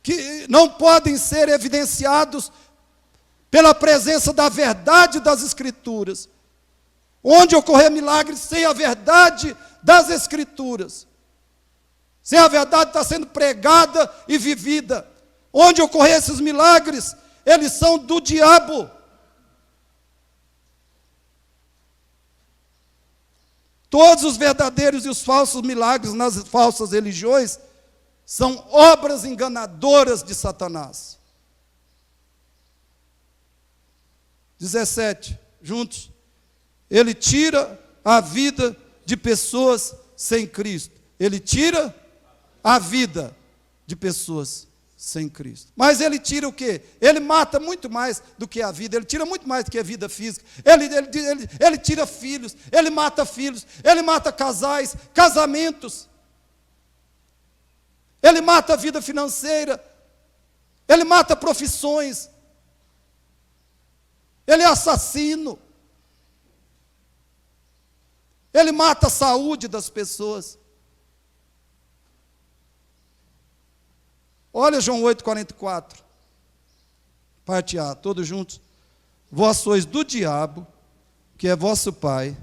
que não podem ser evidenciados pela presença da verdade das Escrituras. Onde ocorrer milagres sem a verdade das Escrituras, sem a verdade estar sendo pregada e vivida, onde ocorrer esses milagres, eles são do diabo. Todos os verdadeiros e os falsos milagres nas falsas religiões são obras enganadoras de Satanás. 17, juntos. Ele tira a vida de pessoas sem Cristo. Ele tira a vida de pessoas sem Cristo. Mas ele tira o quê? Ele mata muito mais do que a vida, ele tira muito mais do que a vida física. Ele tira filhos, ele mata casais, casamentos. Ele mata a vida financeira, ele mata profissões. Ele é assassino. Ele mata a saúde das pessoas. Olha João 8,44. Parte A, todos juntos. Vós sois do diabo, que é vosso pai,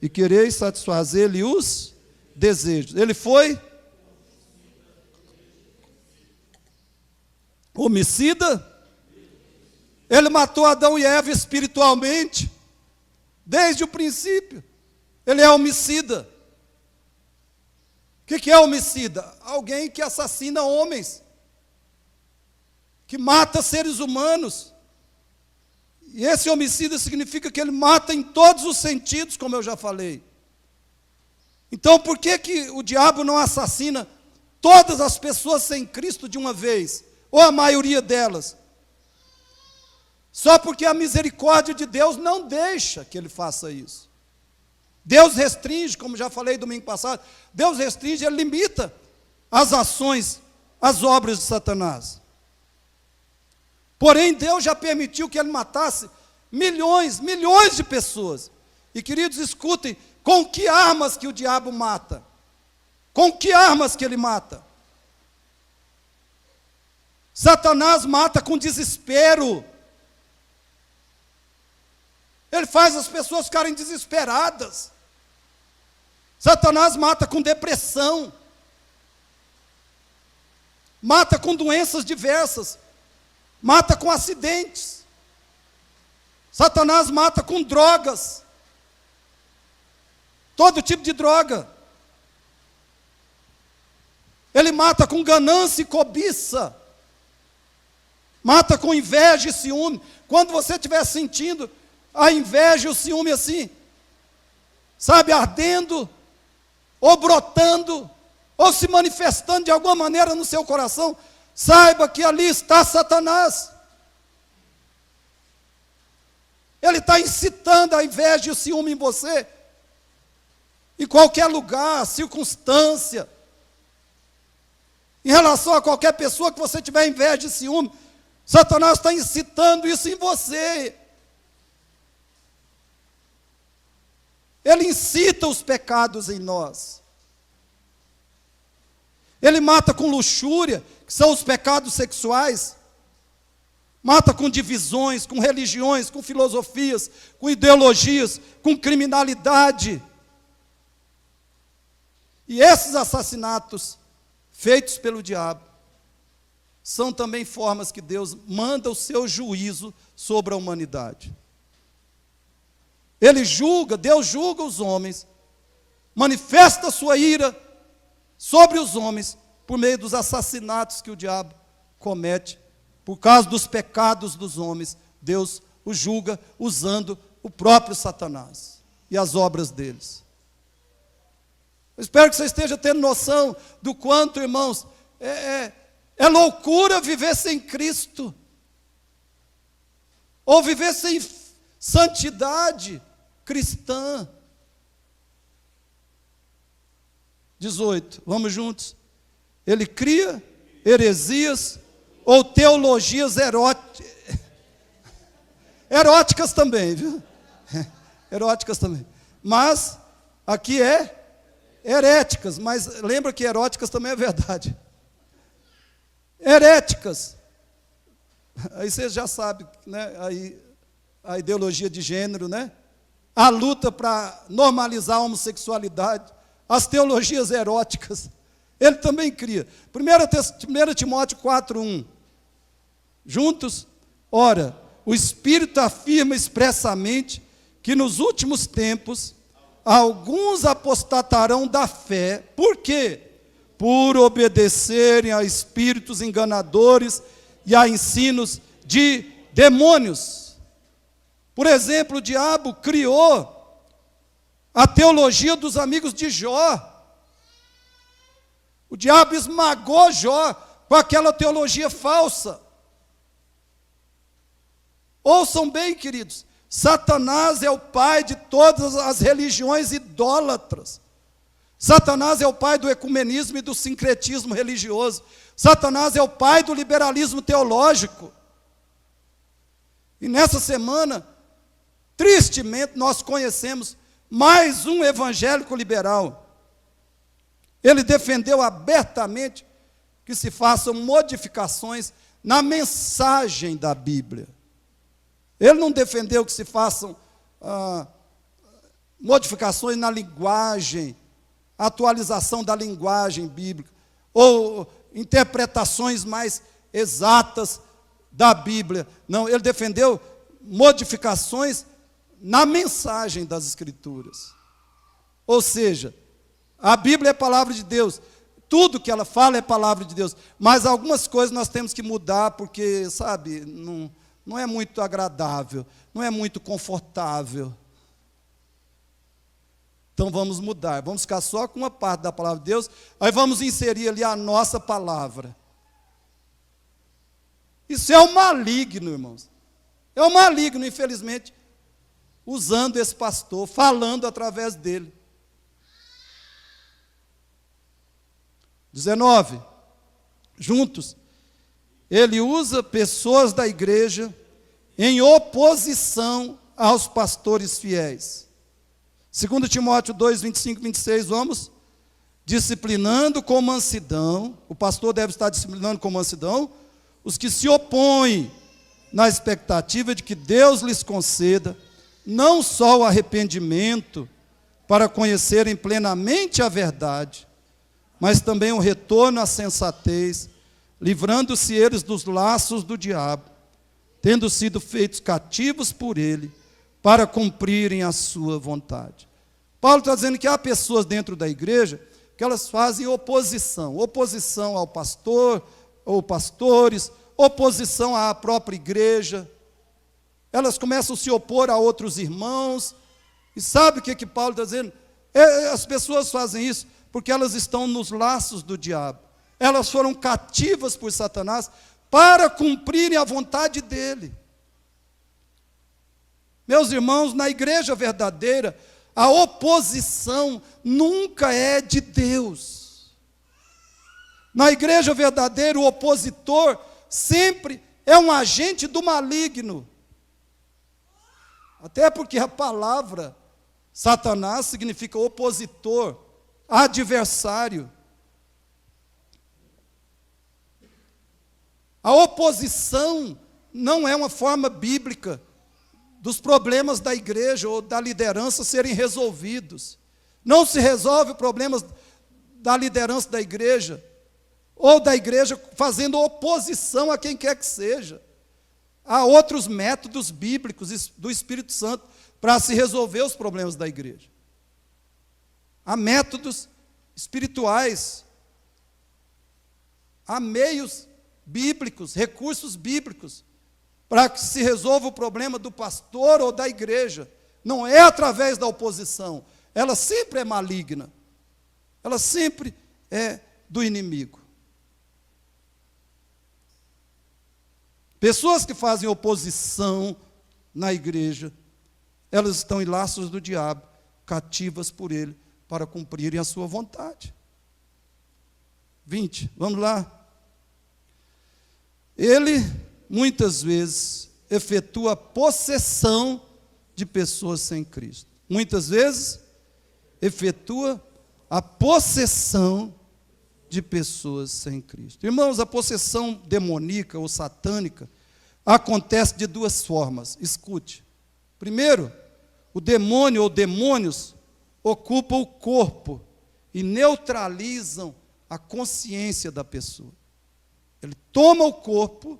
e quereis satisfazer-lhe os desejos. Ele foi homicida. Ele matou Adão e Eva espiritualmente, desde o princípio. Ele é homicida. O que é homicida? Alguém que assassina homens, que mata seres humanos. E esse homicida significa que ele mata em todos os sentidos, como eu já falei. Então, por que o diabo não assassina todas as pessoas sem Cristo de uma vez? Ou a maioria delas? Só porque a misericórdia de Deus não deixa que ele faça isso. Deus restringe, como já falei domingo passado, Deus restringe, ele limita as ações, as obras de Satanás. Porém, Deus já permitiu que ele matasse milhões de pessoas. E, queridos, escutem, com que armas que o diabo mata? Com que armas que ele mata? Satanás mata com desespero. Ele faz as pessoas ficarem desesperadas. Satanás mata com depressão. Mata com doenças diversas. Mata com acidentes. Satanás mata com drogas. Todo tipo de droga. Ele mata com ganância e cobiça. Mata com inveja e ciúme. Quando você estiver sentindo a inveja e o ciúme assim, sabe, ardendo, ou brotando, ou se manifestando de alguma maneira no seu coração, saiba que ali está Satanás. Ele está incitando a inveja e o ciúme em você, em qualquer lugar, circunstância, em relação a qualquer pessoa que você tiver inveja e ciúme, Satanás está incitando isso em você. Ele incita os pecados em nós. Ele mata com luxúria, que são os pecados sexuais. Mata com divisões, com religiões, com filosofias, com ideologias, com criminalidade. E esses assassinatos feitos pelo diabo são também formas que Deus manda o seu juízo sobre a humanidade. Ele julga, Deus julga os homens, manifesta a sua ira sobre os homens por meio dos assassinatos que o diabo comete. Por causa dos pecados dos homens, Deus o julga usando o próprio Satanás e as obras deles. Eu espero que você esteja tendo noção do quanto, irmãos, é loucura viver sem Cristo, ou viver sem santidade cristã. 18, vamos juntos. Ele cria heresias ou teologias eróticas também, viu? Eróticas também. Mas aqui é heréticas, mas lembra que eróticas também é verdade. Heréticas. Aí você já sabe, né? Aí a ideologia de gênero, né? A luta para normalizar a homossexualidade, as teologias eróticas. Ele também cria. 1 Timóteo 4:1. Juntos? Ora, o Espírito afirma expressamente que nos últimos tempos alguns apostatarão da fé. Por quê? Por obedecerem a espíritos enganadores e a ensinos de demônios. Por exemplo, o diabo criou a teologia dos amigos de Jó. O diabo esmagou Jó com aquela teologia falsa. Ouçam bem, queridos, Satanás é o pai de todas as religiões idólatras. Satanás é o pai do ecumenismo e do sincretismo religioso. Satanás é o pai do liberalismo teológico. E nessa semana, tristemente, nós conhecemos mais um evangélico liberal. Ele defendeu abertamente que se façam modificações na mensagem da Bíblia. Ele não defendeu que se façam modificações na linguagem, atualização da linguagem bíblica, ou interpretações mais exatas da Bíblia. Não, ele defendeu modificações na mensagem das Escrituras. Ou seja, a Bíblia é a palavra de Deus, tudo que ela fala é palavra de Deus, mas algumas coisas nós temos que mudar, porque, sabe, não é muito agradável, não é muito confortável. Então vamos mudar, vamos ficar só com uma parte da palavra de Deus, aí vamos inserir ali a nossa palavra. Isso é o maligno, irmãos. É o maligno, infelizmente, usando esse pastor, falando através dele. 19. Juntos, ele usa pessoas da igreja em oposição aos pastores fiéis. 2 Timóteo 2, 25 e 26, vamos. Disciplinando com mansidão, o pastor deve estar disciplinando com mansidão, os que se opõem na expectativa de que Deus lhes conceda não só o arrependimento para conhecerem plenamente a verdade, mas também o retorno à sensatez, livrando-se eles dos laços do diabo, tendo sido feitos cativos por ele, para cumprirem a sua vontade. Paulo está dizendo que há pessoas dentro da igreja que elas fazem oposição ao pastor ou pastores, oposição à própria igreja. Elas começam a se opor a outros irmãos. E sabe o que Paulo está dizendo? As pessoas fazem isso porque elas estão nos laços do diabo. Elas foram cativas por Satanás para cumprirem a vontade dele. Meus irmãos, na igreja verdadeira, a oposição nunca é de Deus. Na igreja verdadeira, o opositor sempre é um agente do maligno. Até porque a palavra Satanás significa opositor, adversário. A oposição não é uma forma bíblica dos problemas da igreja ou da liderança serem resolvidos. Não se resolve o problema da liderança da igreja, ou da igreja fazendo oposição a quem quer que seja. Há outros métodos bíblicos do Espírito Santo para se resolver os problemas da igreja. Há métodos espirituais, há meios bíblicos, recursos bíblicos, para que se resolva o problema do pastor ou da igreja. Não é através da oposição. Ela sempre é maligna. Ela sempre é do inimigo. Pessoas que fazem oposição na igreja, elas estão em laços do diabo, cativas por ele, para cumprirem a sua vontade. 20, vamos lá. Ele, muitas vezes, efetua possessão de pessoas sem Cristo. Muitas vezes, efetua a possessão de pessoas sem Cristo. Irmãos, a possessão demoníaca ou satânica acontece de duas formas. Escute. Primeiro, o demônio ou demônios ocupam o corpo e neutralizam a consciência da pessoa. Ele toma o corpo,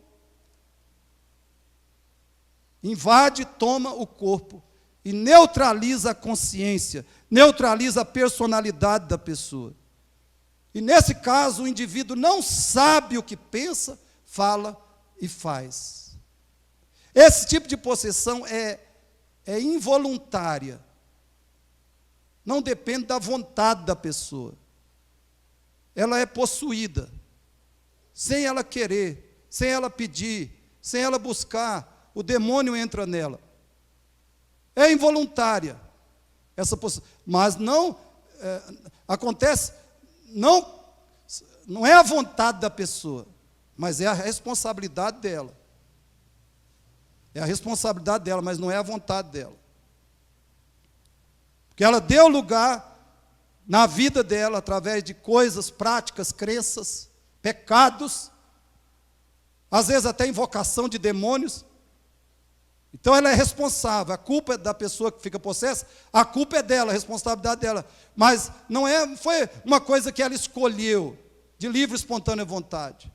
invade, toma o corpo e neutraliza a consciência, neutraliza a personalidade da pessoa. E nesse caso, o indivíduo não sabe o que pensa, fala e faz. Esse tipo de possessão é involuntária. Não depende da vontade da pessoa. Ela é possuída, sem ela querer, sem ela pedir, sem ela buscar, o demônio entra nela. É involuntária essa possessão, mas não acontece, não é a vontade da pessoa, mas é a responsabilidade dela. É a responsabilidade dela, mas não é a vontade dela. Porque ela deu lugar na vida dela, através de coisas, práticas, crenças, pecados, às vezes até invocação de demônios. Então ela é responsável, a culpa é da pessoa que fica possessa, a culpa é dela, a responsabilidade dela. Mas não foi uma coisa que ela escolheu, de livre e espontânea vontade.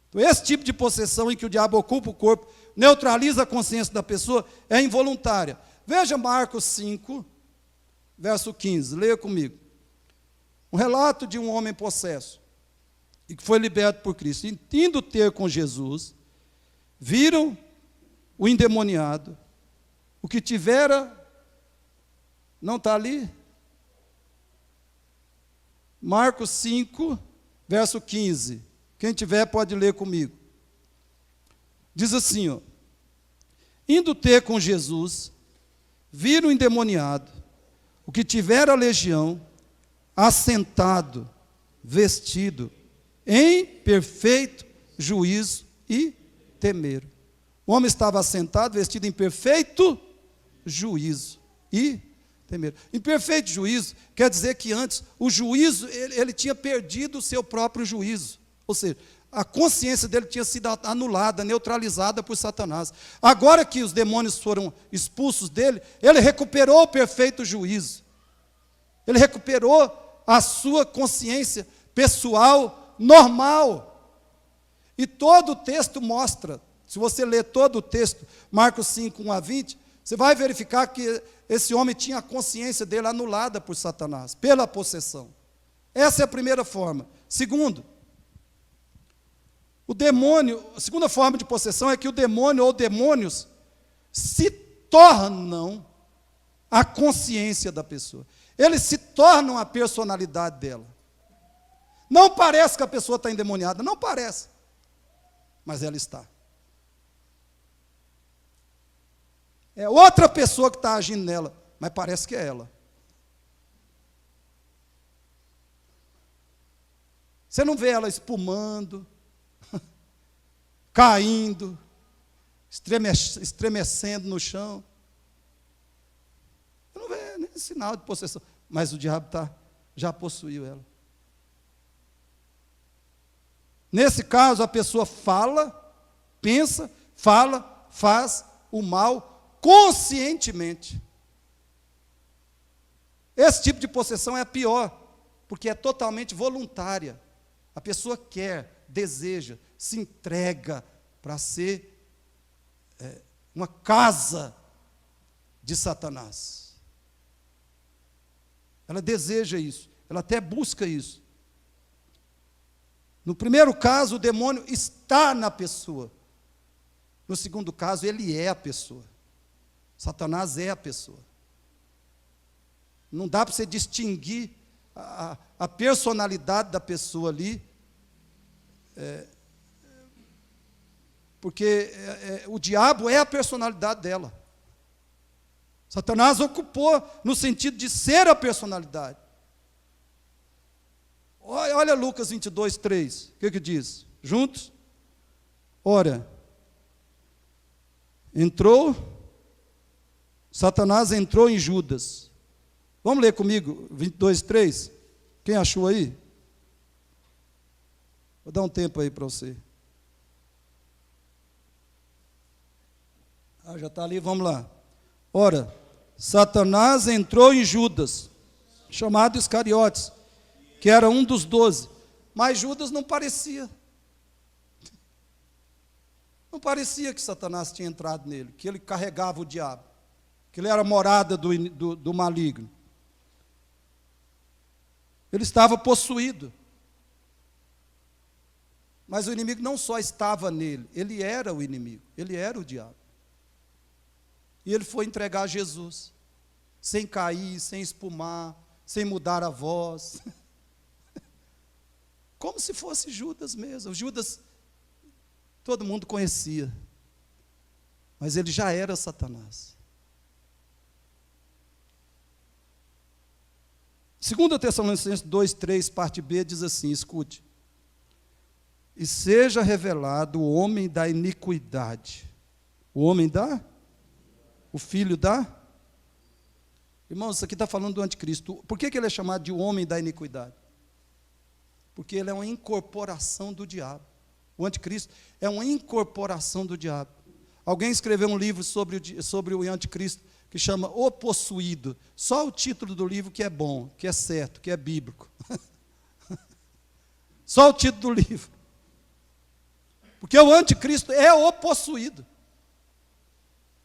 Então esse tipo de possessão em que o diabo ocupa o corpo, neutraliza a consciência da pessoa, é involuntária. Veja Marcos 5, verso 15, leia comigo. Um relato de um homem possesso, e que foi liberto por Cristo. Indo ter com Jesus, viram o endemoniado, o que tivera, não está ali? Marcos 5, verso 15. Quem tiver pode ler comigo. Diz assim, ó, indo ter com Jesus, viram o endemoniado, o que tivera legião, assentado, vestido, em perfeito juízo e temeram. O homem estava assentado, vestido em perfeito juízo e temeram. Em perfeito juízo, quer dizer que antes, o juízo, ele tinha perdido o seu próprio juízo. Ou seja, a consciência dele tinha sido anulada, neutralizada por Satanás. Agora que os demônios foram expulsos dele, ele recuperou o perfeito juízo. Ele recuperou a sua consciência pessoal normal. E todo o texto mostra, se você ler todo o texto, Marcos 5, 1 a 20, você vai verificar que esse homem tinha a consciência dele anulada por Satanás, pela possessão. Essa é a primeira forma. Segundo, o demônio, a segunda forma de possessão é que o demônio ou demônios se tornam a consciência da pessoa. Eles se tornam a personalidade dela. Não parece que a pessoa está endemoniada, não parece, mas ela está. É outra pessoa que está agindo nela, mas parece que é ela. Você não vê ela espumando, caindo, estremecendo no chão. Você não vê nem sinal de possessão, mas o diabo já possuiu ela. Nesse caso, a pessoa fala, pensa, faz o mal conscientemente. Esse tipo de possessão é a pior, porque é totalmente voluntária. A pessoa quer, deseja, se entrega para ser uma casa de Satanás. Ela deseja isso, ela até busca isso. No primeiro caso, o demônio está na pessoa. No segundo caso, ele é a pessoa. Satanás é a pessoa. Não dá para você distinguir a personalidade da pessoa ali, porque o diabo é a personalidade dela. Satanás ocupou no sentido de ser a personalidade. Olha Lucas 22, 3, o que diz? Juntos? Ora, Satanás entrou em Judas. Vamos ler comigo, 22, 3? Quem achou aí? Vou dar um tempo aí para você. Já está ali, vamos lá. Ora, Satanás entrou em Judas, chamado Iscariotes, que era um dos 12. Mas Judas não parecia. Não parecia que Satanás tinha entrado nele, que ele carregava o diabo, que ele era morada do maligno. Ele estava possuído. Mas o inimigo não só estava nele, ele era o inimigo, ele era o diabo. E ele foi entregar a Jesus, sem cair, sem espumar, sem mudar a voz. Como se fosse Judas mesmo. Judas, todo mundo conhecia, mas ele já era Satanás. 2 Tessalonicenses 2, 3, parte B, diz assim, escute. E seja revelado o homem da iniquidade. O homem o filho Irmãos, isso aqui está falando do anticristo. Por que ele é chamado de homem da iniquidade? Porque ele é uma incorporação do diabo. O anticristo é uma incorporação do diabo. Alguém escreveu um livro sobre o anticristo, que chama O Possuído. Só o título do livro que é bom, que é certo, que é bíblico. Só o título do livro. Porque o anticristo é o possuído.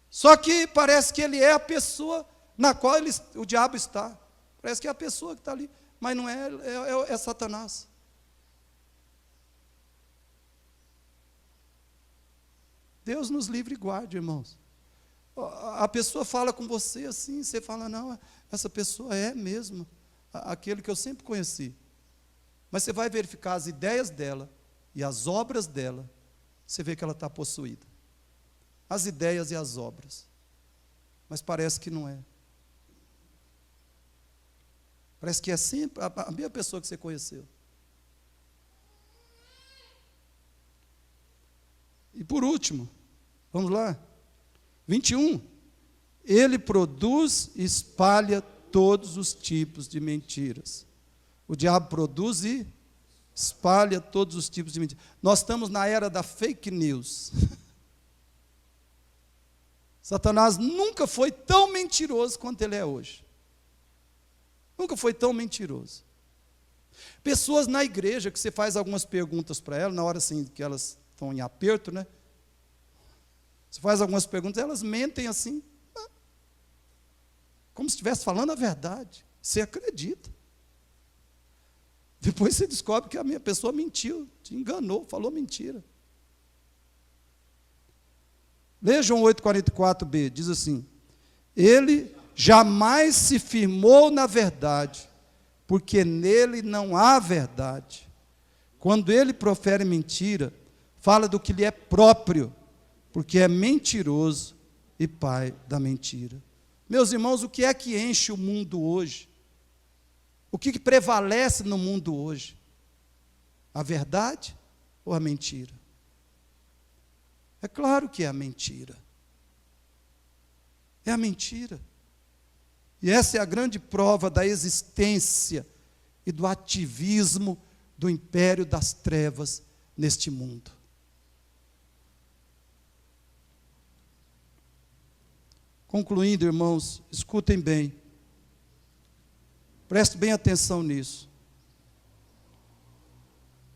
Só que parece que ele é a pessoa na qual o diabo está. Parece que é a pessoa que está ali, mas não é, é Satanás. Deus nos livre e guarde, irmãos. A pessoa fala com você assim, você fala, não, essa pessoa é mesmo aquele que eu sempre conheci. Mas você vai verificar as ideias dela e as obras dela, você vê que ela está possuída. As ideias e as obras. Mas parece que não é. Parece que é sempre a mesma pessoa que você conheceu. E por último, vamos lá, 21. Ele produz e espalha todos os tipos de mentiras. O diabo produz e espalha todos os tipos de mentira. Nós estamos na era da fake news. Satanás nunca foi tão mentiroso quanto ele é hoje. Nunca foi tão mentiroso. Pessoas na igreja que você faz algumas perguntas para elas, na hora assim que elas estão em aperto, né? Você faz algumas perguntas, elas mentem assim, como se estivesse falando a verdade. Você acredita. Depois você descobre que a minha pessoa mentiu, te enganou, falou mentira. Leia João 8,44b, diz assim: ele jamais se firmou na verdade, porque nele não há verdade. Quando ele profere mentira, fala do que lhe é próprio, porque é mentiroso e pai da mentira. Meus irmãos, o que é que enche o mundo hoje? O que prevalece no mundo hoje? A verdade ou a mentira? É claro que é a mentira. É a mentira. E essa é a grande prova da existência e do ativismo do império das trevas neste mundo. Concluindo, irmãos, escutem bem. Preste bem atenção nisso.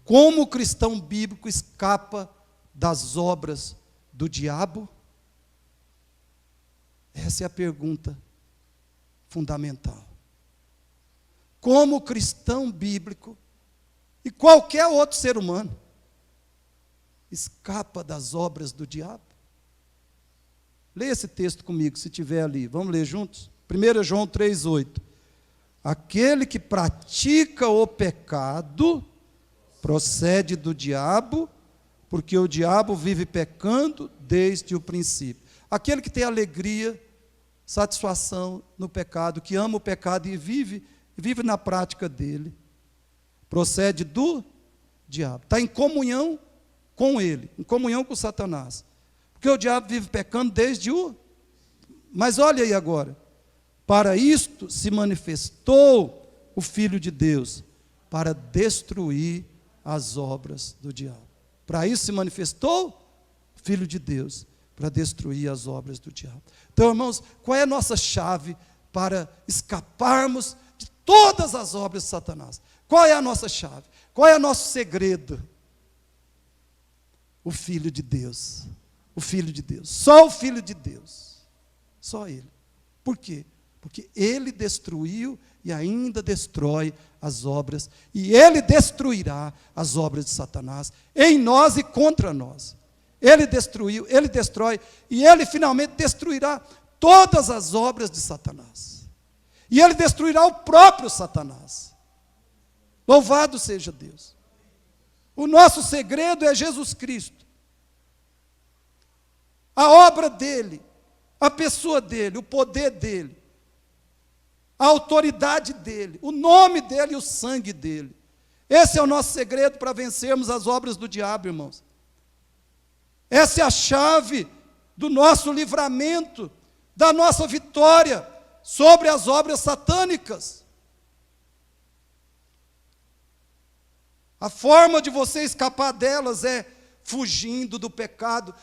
Como o cristão bíblico escapa das obras do diabo? Essa é a pergunta fundamental. Como o cristão bíblico e qualquer outro ser humano escapa das obras do diabo? Leia esse texto comigo, se tiver ali. Vamos ler juntos? 1 João 3,8. Aquele que pratica o pecado procede do diabo, porque o diabo vive pecando desde o princípio. Aquele que tem alegria, satisfação no pecado, que ama o pecado e vive na prática dele, procede do diabo. Está em comunhão com ele, em comunhão com Satanás. Porque o diabo vive pecando desde o... Mas olha aí agora. Para isto se manifestou o Filho de Deus, para destruir as obras do diabo. Para isso se manifestou o Filho de Deus, para destruir as obras do diabo. Então, irmãos, qual é a nossa chave para escaparmos de todas as obras de Satanás? Qual é a nossa chave? Qual é o nosso segredo? O Filho de Deus. O Filho de Deus. Só o Filho de Deus. Só Ele. Por quê? Porque Ele destruiu e ainda destrói as obras, e Ele destruirá as obras de Satanás, em nós e contra nós. Ele destruiu, Ele destrói, e Ele finalmente destruirá todas as obras de Satanás. E Ele destruirá o próprio Satanás. Louvado seja Deus. O nosso segredo é Jesus Cristo. A obra dEle, a pessoa dEle, o poder dEle, a autoridade dEle, o nome dEle e o sangue dEle. Esse é o nosso segredo para vencermos as obras do diabo, irmãos. Essa é a chave do nosso livramento, da nossa vitória sobre as obras satânicas. A forma de você escapar delas é fugindo do pecado,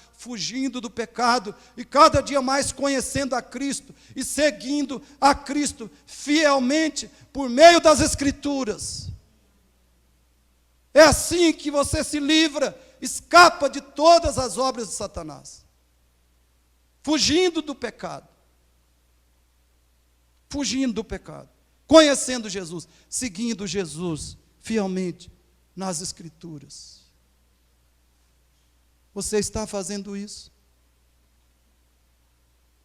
e cada dia mais conhecendo a Cristo, e seguindo a Cristo fielmente, por meio das Escrituras. É assim que você se livra, escapa de todas as obras de Satanás. Fugindo do pecado. Fugindo do pecado. Conhecendo Jesus, seguindo Jesus fielmente nas Escrituras. Você está fazendo isso?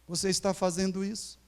Você está fazendo isso?